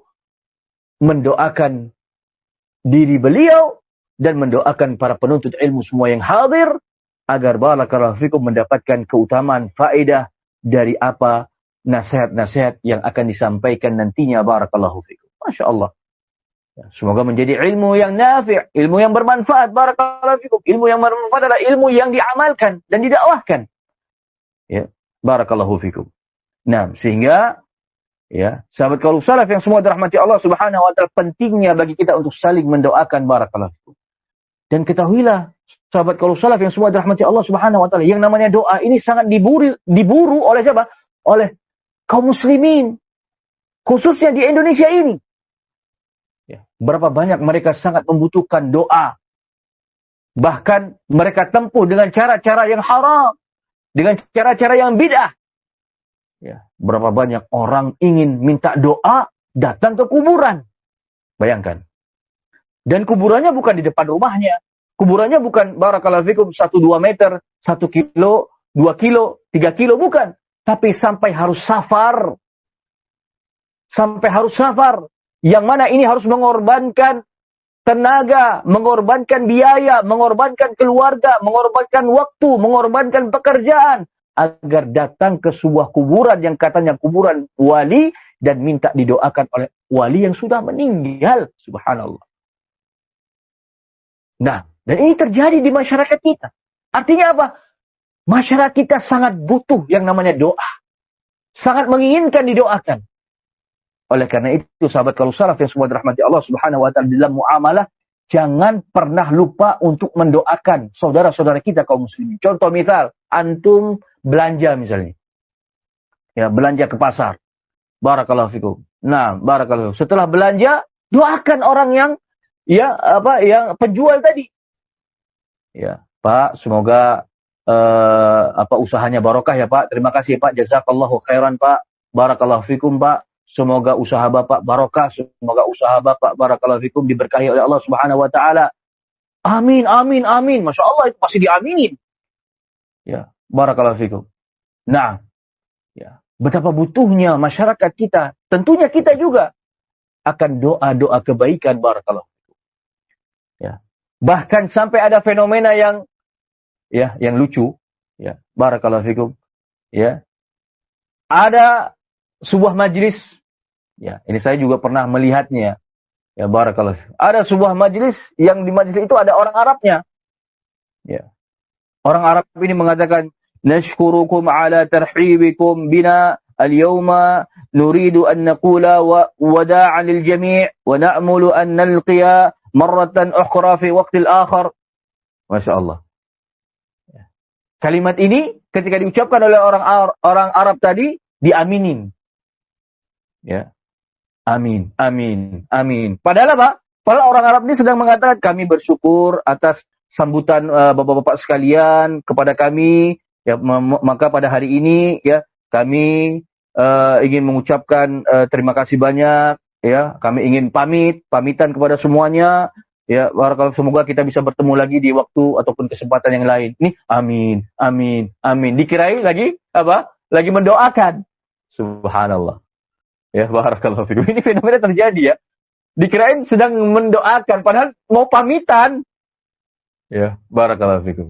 mendoakan diri beliau dan mendoakan para penuntut ilmu semua yang hadir agar barakallahu fikum mendapatkan keutamaan faedah dari apa nasihat-nasihat yang akan disampaikan nantinya. Barakallahu fikum. Masya Allah. Semoga menjadi ilmu yang nafi', ilmu yang bermanfaat. Barakallahu fikum. Ilmu yang bermanfaat adalah ilmu yang diamalkan dan didakwahkan. Ya, barakallahu fikum. Nah, sehingga ya, sahabat kaum salaf yang semua dirahmati Allah Subhanahu wa taala, pentingnya bagi kita untuk saling mendoakan. Barakallahu fikum. Dan ketahuilah sahabat kaum salaf yang semua dirahmati Allah Subhanahu wa taala, yang namanya doa ini sangat diburu oleh siapa? Oleh kaum muslimin, khususnya di Indonesia ini. Ya, berapa banyak mereka sangat membutuhkan doa. Bahkan mereka tempuh dengan cara-cara yang haram, dengan cara-cara yang bid'ah. Ya, berapa banyak orang ingin minta doa datang ke kuburan. Bayangkan. Dan kuburannya bukan di depan rumahnya. Kuburannya bukan barakallahu fikum 1-2 meter, 1 kilo, 2 kilo, 3 kilo, bukan. Tapi sampai harus safar. Sampai harus safar. Yang mana ini harus mengorbankan tenaga, mengorbankan biaya, mengorbankan keluarga, mengorbankan waktu, mengorbankan pekerjaan. Agar datang ke sebuah kuburan yang katanya kuburan wali dan minta didoakan oleh wali yang sudah meninggal. Subhanallah. Nah, dan ini terjadi di masyarakat kita. Artinya apa? Masyarakat kita sangat butuh yang namanya doa. Sangat menginginkan didoakan. Oleh karena itu, sahabat kalau salaf yang semua dirahmati Allah Subhanahu wa taala, dalam muamalah jangan pernah lupa untuk mendoakan saudara-saudara kita kaum muslimin. Contoh misal, antum belanja misalnya. Ya, belanja ke pasar. Barakallahu fikum. Nah, barakallahu. Setelah belanja, doakan orang yang yang penjual tadi. Ya, Pak, semoga usahanya barokah ya Pak. Terima kasih Pak. Jazakallahu khairan Pak. Barakallahu fikum Pak. Semoga usaha Bapak barokah. Semoga usaha Bapak barakallahu fikum diberkahi oleh Allah Subhanahu wa taala. Amin, amin, amin. Masya Allah, itu pasti diaminin. Ya, barakallahu fikum. Nah, ya, betapa butuhnya masyarakat kita. Tentunya kita juga akan doa-doa kebaikan barakallahu fikum. Ya. Bahkan sampai ada fenomena yang lucu, ya, barakallahu fikum. Ya. Ada sebuah majlis, ya, ini saya juga pernah melihatnya. Ya, barakallahu fikum. Ada sebuah majlis yang di majlis itu ada orang Arabnya. Ya. Orang Arab ini mengatakan, "Nashkurukum ala tarhibikum bina al-yawma nuridu an naqula wada'an lil jami' wa na'mulu an nalqiya marratan ukhra fi waqtil akhar." Masya Allah. Kalimat ini ketika diucapkan oleh orang Arab tadi diaminin. Ya. Amin, amin, amin. Padahal apa? Padahal orang Arab ini sedang mengatakan kami bersyukur atas sambutan bapak-bapak sekalian kepada kami. Ya, maka pada hari ini ya kami ingin mengucapkan terima kasih banyak. Ya, kami ingin pamitan kepada semuanya. Ya, barakallahu, semoga kita bisa bertemu lagi di waktu ataupun kesempatan yang lain. Nih, amin, amin, amin. Dikirain lagi apa? Lagi mendoakan. Subhanallah. Ya, barakallahu fikum. Ini fenomena terjadi ya. Dikirain sedang mendoakan padahal mau pamitan. Ya, barakallahu fikum.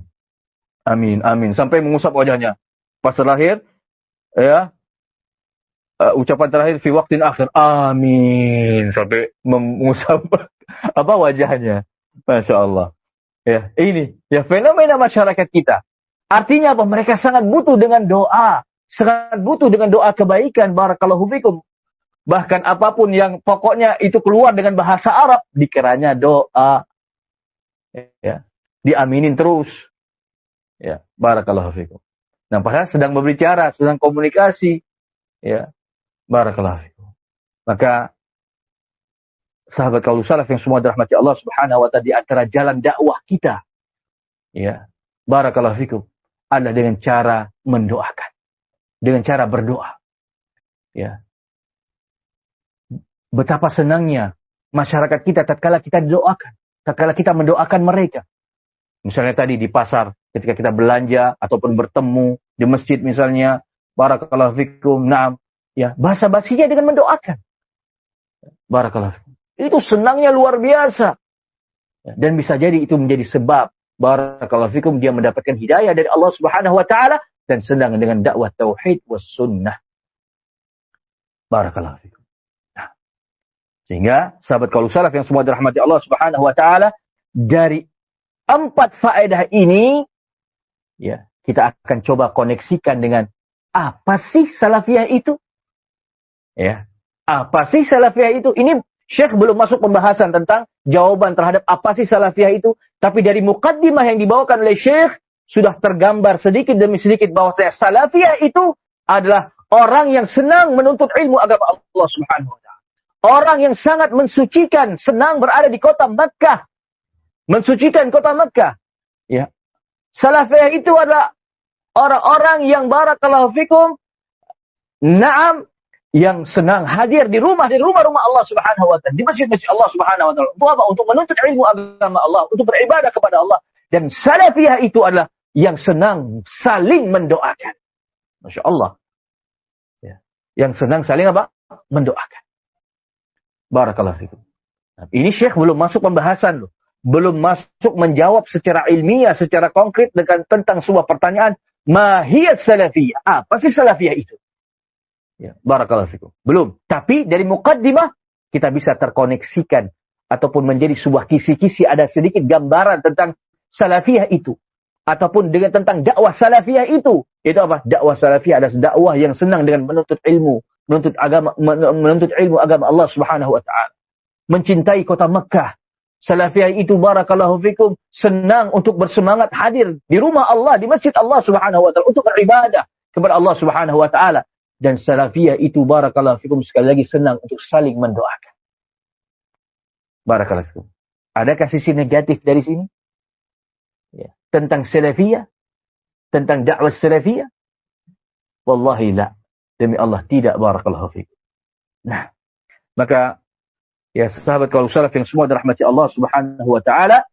Amin, amin. Sampai mengusap wajahnya. Pas terakhir, ya, ucapan terakhir fi waqtin akhir. Amin. Sampai mengusap wajahnya. Masya Allah. Ya, ini ya fenomena masyarakat kita. Artinya apa? Mereka sangat butuh dengan doa. Sangat butuh dengan doa kebaikan. Barakallahu fikum. Bahkan apapun yang pokoknya itu keluar dengan bahasa Arab, dikiranya doa. Ya, diaminin terus. Ya, barakallahu fikum. Nah, padahal sedang berbicara, sedang komunikasi. Ya, barakallahu fikum. Maka sahabat kaul salaf yang semua dirahmati Allah Subhanahu wa taala, di antara jalan dakwah kita, ya, barakallahu fikum, adalah dengan cara mendoakan. Dengan cara berdoa. Ya. Betapa senangnya masyarakat kita tatkala kita didoakan, tatkala kita mendoakan mereka. Misalnya tadi di pasar, ketika kita belanja ataupun bertemu di masjid misalnya, barakallahu fikum, na'am, ya, basa-basinya dengan mendoakan. Barakallahu fikum. Itu senangnya luar biasa. Dan bisa jadi itu menjadi sebab barakallahu fikum dia mendapatkan hidayah dari Allah Subhanahu wa taala dan senang dengan dakwah tauhid was sunnah. Barakallahu fikum. Sehingga sahabat kaul salaf yang semua dirahmati Allah Subhanahu wa taala, dari 4 faedah ini ya, kita akan coba koneksikan dengan apa sih salafiyah itu? Ya. Apa sih salafiyah itu? Ini Syekh belum masuk pembahasan tentang jawaban terhadap apa sih salafiyah itu, tapi dari muqaddimah yang dibawakan oleh Syekh sudah tergambar sedikit demi sedikit bahwa salafiyah itu adalah orang yang senang menuntut ilmu agama Allah Subhanahu wa taala. Orang yang sangat mensucikan, senang berada di kota Makkah. Mensucikan kota Makkah. Ya. Salafiyah itu adalah orang-orang yang barakallahu fikum, na'am, yang senang hadir di rumah-rumah Allah Subhanahu wa taala, di masjid-masjid Allah Subhanahu wa taala. Untuk apa? Untuk menuntut ilmu agama Allah, untuk beribadah kepada Allah. Dan salafiyah itu adalah yang senang saling mendoakan. Masya Allah. Ya. Yang senang saling apa? Mendoakan. Barakallahu fikum. Nah, ini Syekh belum masuk pembahasan loh. Belum masuk menjawab secara ilmiah, secara konkret tentang sebuah pertanyaan, mahiyat salafiyah? Apa sih salafiyah itu? Ya, barakallahu fikum. Belum. Tapi dari muqaddimah kita bisa terkoneksikan ataupun menjadi sebuah kisi-kisi, ada sedikit gambaran tentang salafiyah itu. ataupun dengan tentang dakwah salafiyah itu apa? Dakwah salafiyah adalah dakwah yang senang dengan menuntut ilmu, menuntut ilmu agama Allah Subhanahu wa taala. Mencintai kota Mekah. Salafiyah itu barakallahu fikum senang untuk bersemangat hadir di rumah Allah, di masjid Allah Subhanahu wa taala untuk beribadah kepada Allah Subhanahu wa taala. Dan salafiyah itu barakallahu fikum sekali lagi senang untuk saling mendoakan. Barakallahu fikum. Adakah sisi negatif dari sini? Ya. Tentang salafiyah? Tentang dakwah salafiyah? Wallahi la. Demi Allah tidak, barakallahu fikum. Nah, maka ya sahabat kaul salaf yang semua dirahmati Allah Subhanahu wa taala,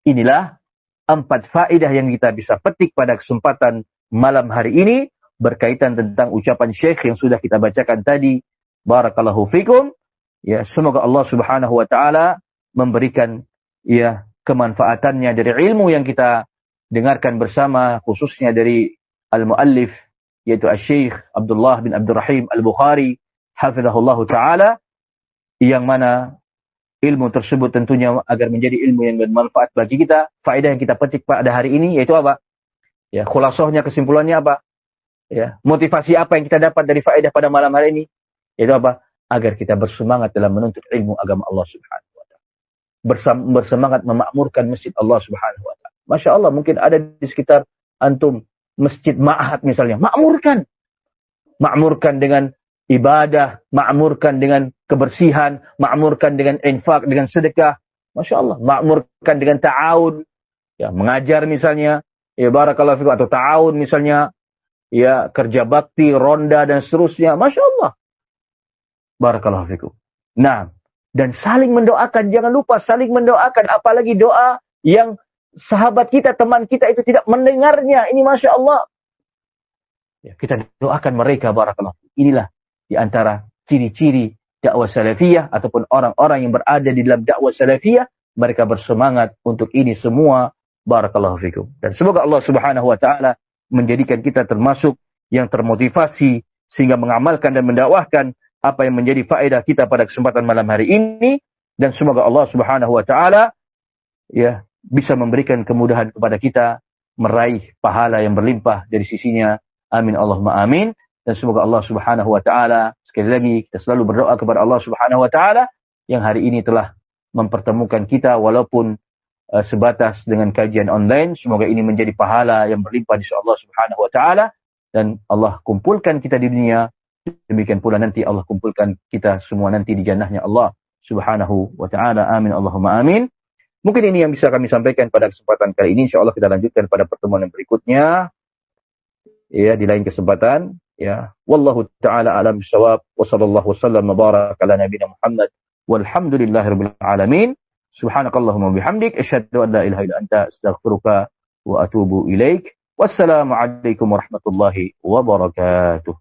inilah 4 faedah yang kita bisa petik pada kesempatan malam hari ini berkaitan tentang ucapan Syekh yang sudah kita bacakan tadi. Barakallahu fikum. Ya, semoga Allah Subhanahu wa taala memberikan ya kemanfaatannya dari ilmu yang kita dengarkan bersama, khususnya dari al-muallif yaitu Syekh Abdullah bin Abdurrahim Al-Bukhari hafizahullah taala, yang mana ilmu tersebut tentunya agar menjadi ilmu yang bermanfaat bagi kita. Faedah yang kita petik pada hari ini yaitu apa? Ya, khulasahnya, kesimpulannya apa? Ya, motivasi apa yang kita dapat dari faedah pada malam hari ini? Yaitu apa? Agar kita bersemangat dalam menuntut ilmu agama Allah Subhanahu wa taala. Bersemangat memakmurkan masjid Allah Subhanahu wa taala. Masya Allah, mungkin ada di sekitar antum masjid ma'had misalnya. Makmurkan. Makmurkan dengan ibadah, makmurkan dengan kebersihan, makmurkan dengan infak, dengan sedekah. Masya Allah, makmurkan dengan ta'awun. Ya, mengajar misalnya, ya barakallahu fikum, atau ta'awun misalnya, ya kerja bakti, ronda dan seterusnya. Masya Allah. Barakallahu fikum. Nah, dan saling mendoakan, jangan lupa saling mendoakan, apalagi doa yang sahabat kita, teman kita itu tidak mendengarnya. Ini Masya Allah. Ya, kita doakan mereka, barakallahu fikum. Inilah di antara ciri-ciri dakwah salafiyah ataupun orang-orang yang berada di dalam dakwah salafiyah, mereka bersemangat untuk ini semua. Barakallahu fikum. Dan semoga Allah Subhanahu wa taala menjadikan kita termasuk yang termotivasi sehingga mengamalkan dan mendakwahkan apa yang menjadi faedah kita pada kesempatan malam hari ini, dan semoga Allah Subhanahu wa taala ya bisa memberikan kemudahan kepada kita meraih pahala yang berlimpah dari sisinya. Amin Allahumma amin. Dan semoga Allah Subhanahu wa taala, sekali lagi kita selalu berdoa kepada Allah Subhanahu wa taala yang hari ini telah mempertemukan kita walaupun sebatas dengan kajian online. Semoga ini menjadi pahala yang berlimpah di sisi Allah Subhanahu wa taala, dan Allah kumpulkan kita di dunia. Demikian pula nanti Allah kumpulkan kita semua nanti di jannahnya Allah Subhanahu wa taala. Amin Allahumma amin. Mungkin ini yang bisa kami sampaikan pada kesempatan kali ini. Insyaallah kita lanjutkan pada pertemuan yang berikutnya. Ya, di lain kesempatan. Ya, wallahu taala alam bisawab. Wa sallallahu wasallam wa baraka ala nabiyina Muhammad. Walhamdulillahirabbil alamin. Subhanakallahumma bihamdik asyhadu an la ilaha illa anta astaghfiruka wa atubu ilaik. Wassalamu alaikum warahmatullahi wabarakatuh.